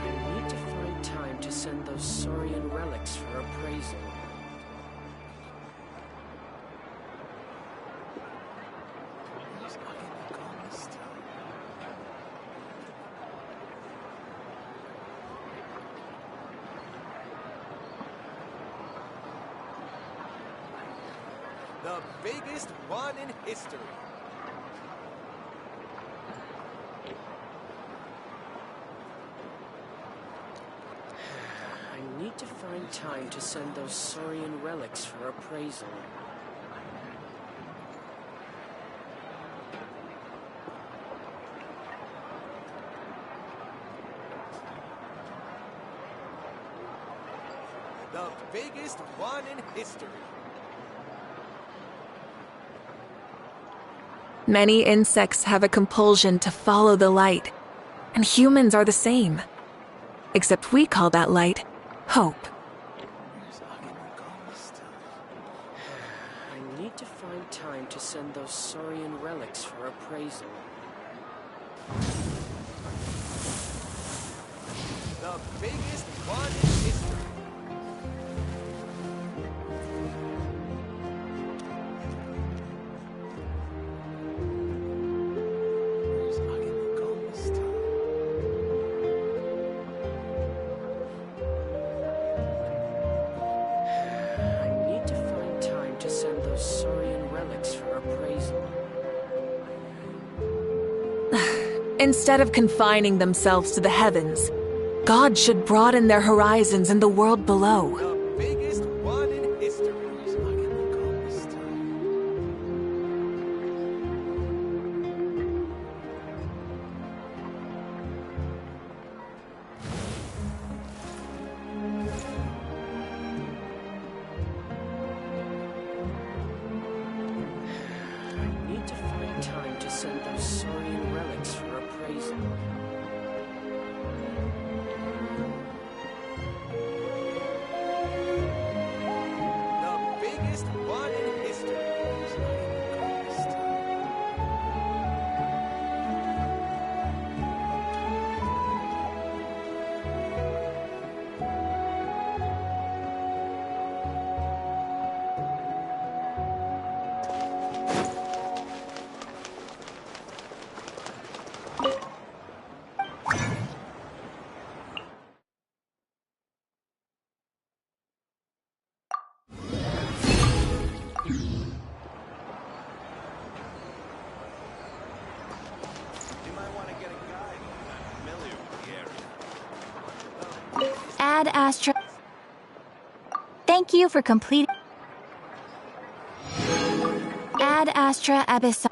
I need to find time to send those Saurian relics for appraisal. The biggest one in history. I need to find time to send those Saurian relics for appraisal. The biggest one in history. Many insects have a compulsion to follow the light, and humans are the same. Except we call that light hope. I need to find time to send those Saurian relics for appraisal. The biggest one in history. I need to find time to send those Saurian relics for appraisal. Instead of confining themselves to the heavens, God should broaden their horizons in the world below. The biggest one in history. I need to find time to send those Saurian relics for appraisal. The biggest one in history. Add Astra. you for completing Ad Astra Abyss.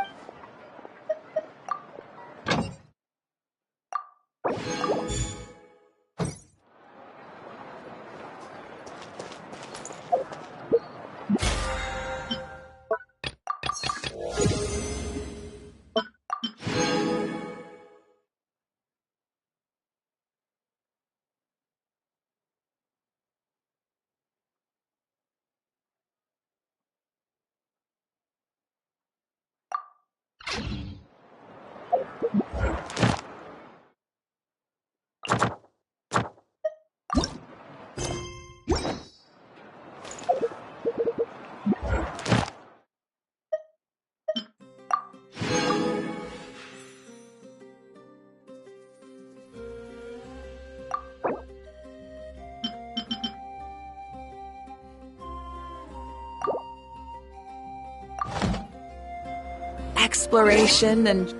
Exploration and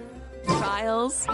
trials.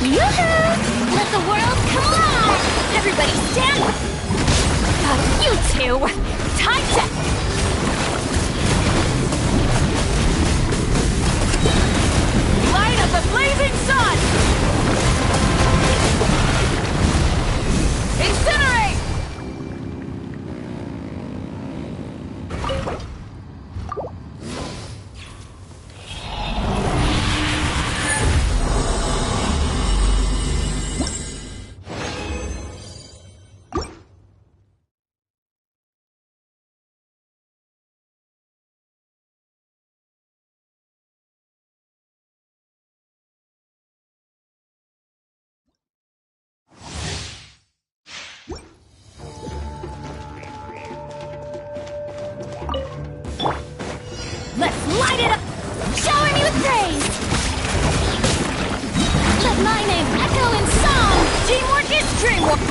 Yoo-hoo! Let the world come alive! Everybody stand! You two! Time to... Light up the blazing sun! Incinerate! Let's light it up! Shower me with praise! Let my name echo in song! Teamwork is dreamwork!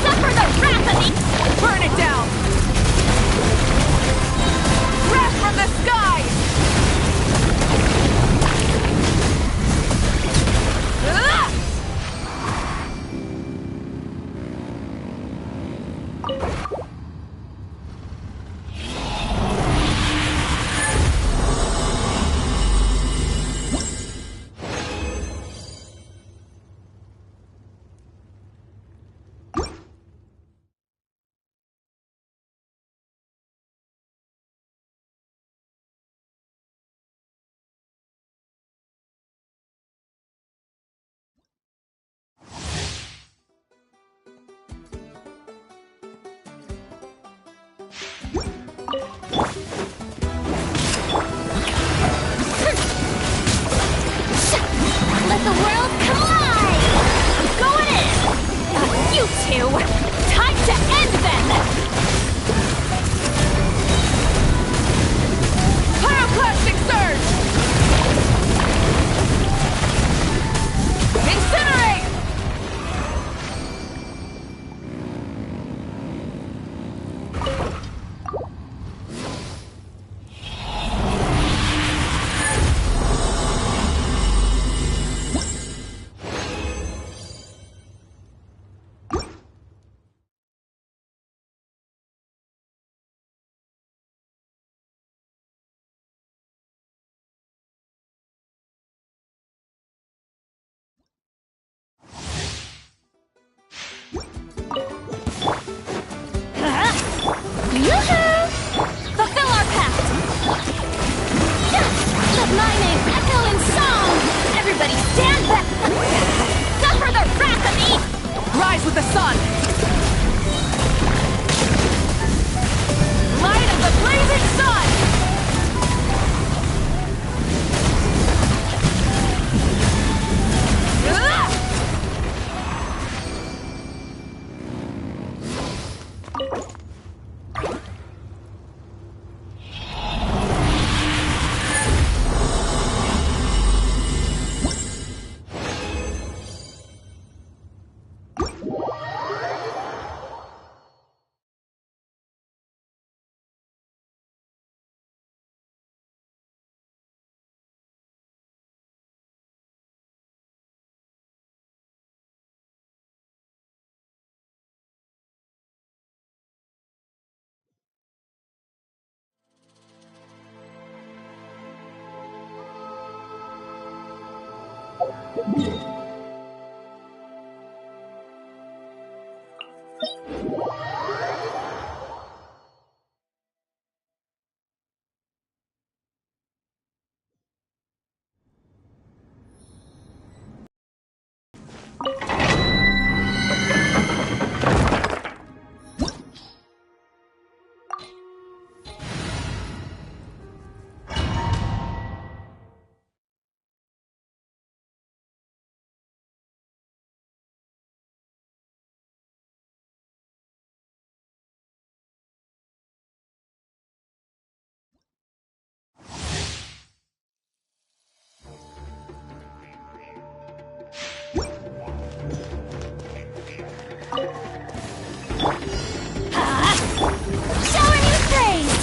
Suffer the wrath of the... Burn it down! Wrath from the sky! Ah! Let the world come alive! I'm going in! You two! Time to end them! Pyroclastic surge! Incinerate! Yoo-hoo! Fulfill our pact! Let my name echo in song! Everybody stand back! Suffer the wrath of me! Rise with the sun! Light of the blazing sun! Shower new praise!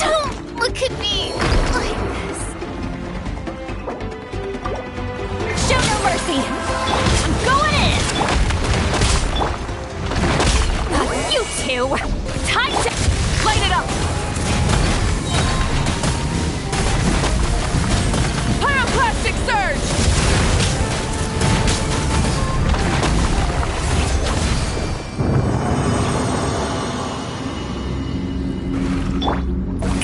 Don't look at me like this. Show no mercy! I'm going in! You two! Time to light it up! Pyroclastic surge!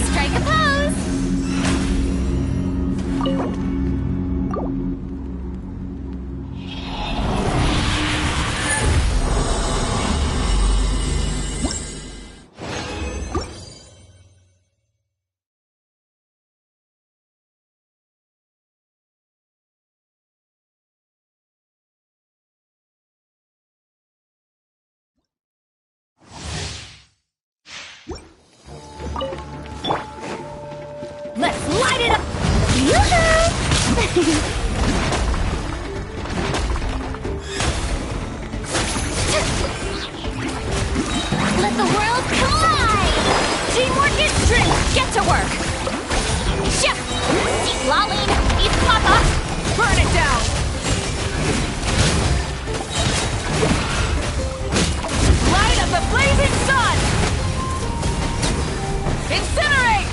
Strike a pose! Let's light it up! Yoo-hoo! Let the world collide! Teamwork is strength! Get to work! Ship! Eat Laline! Eat Papa! Burn it down! Light of the blazing sun! Incinerate!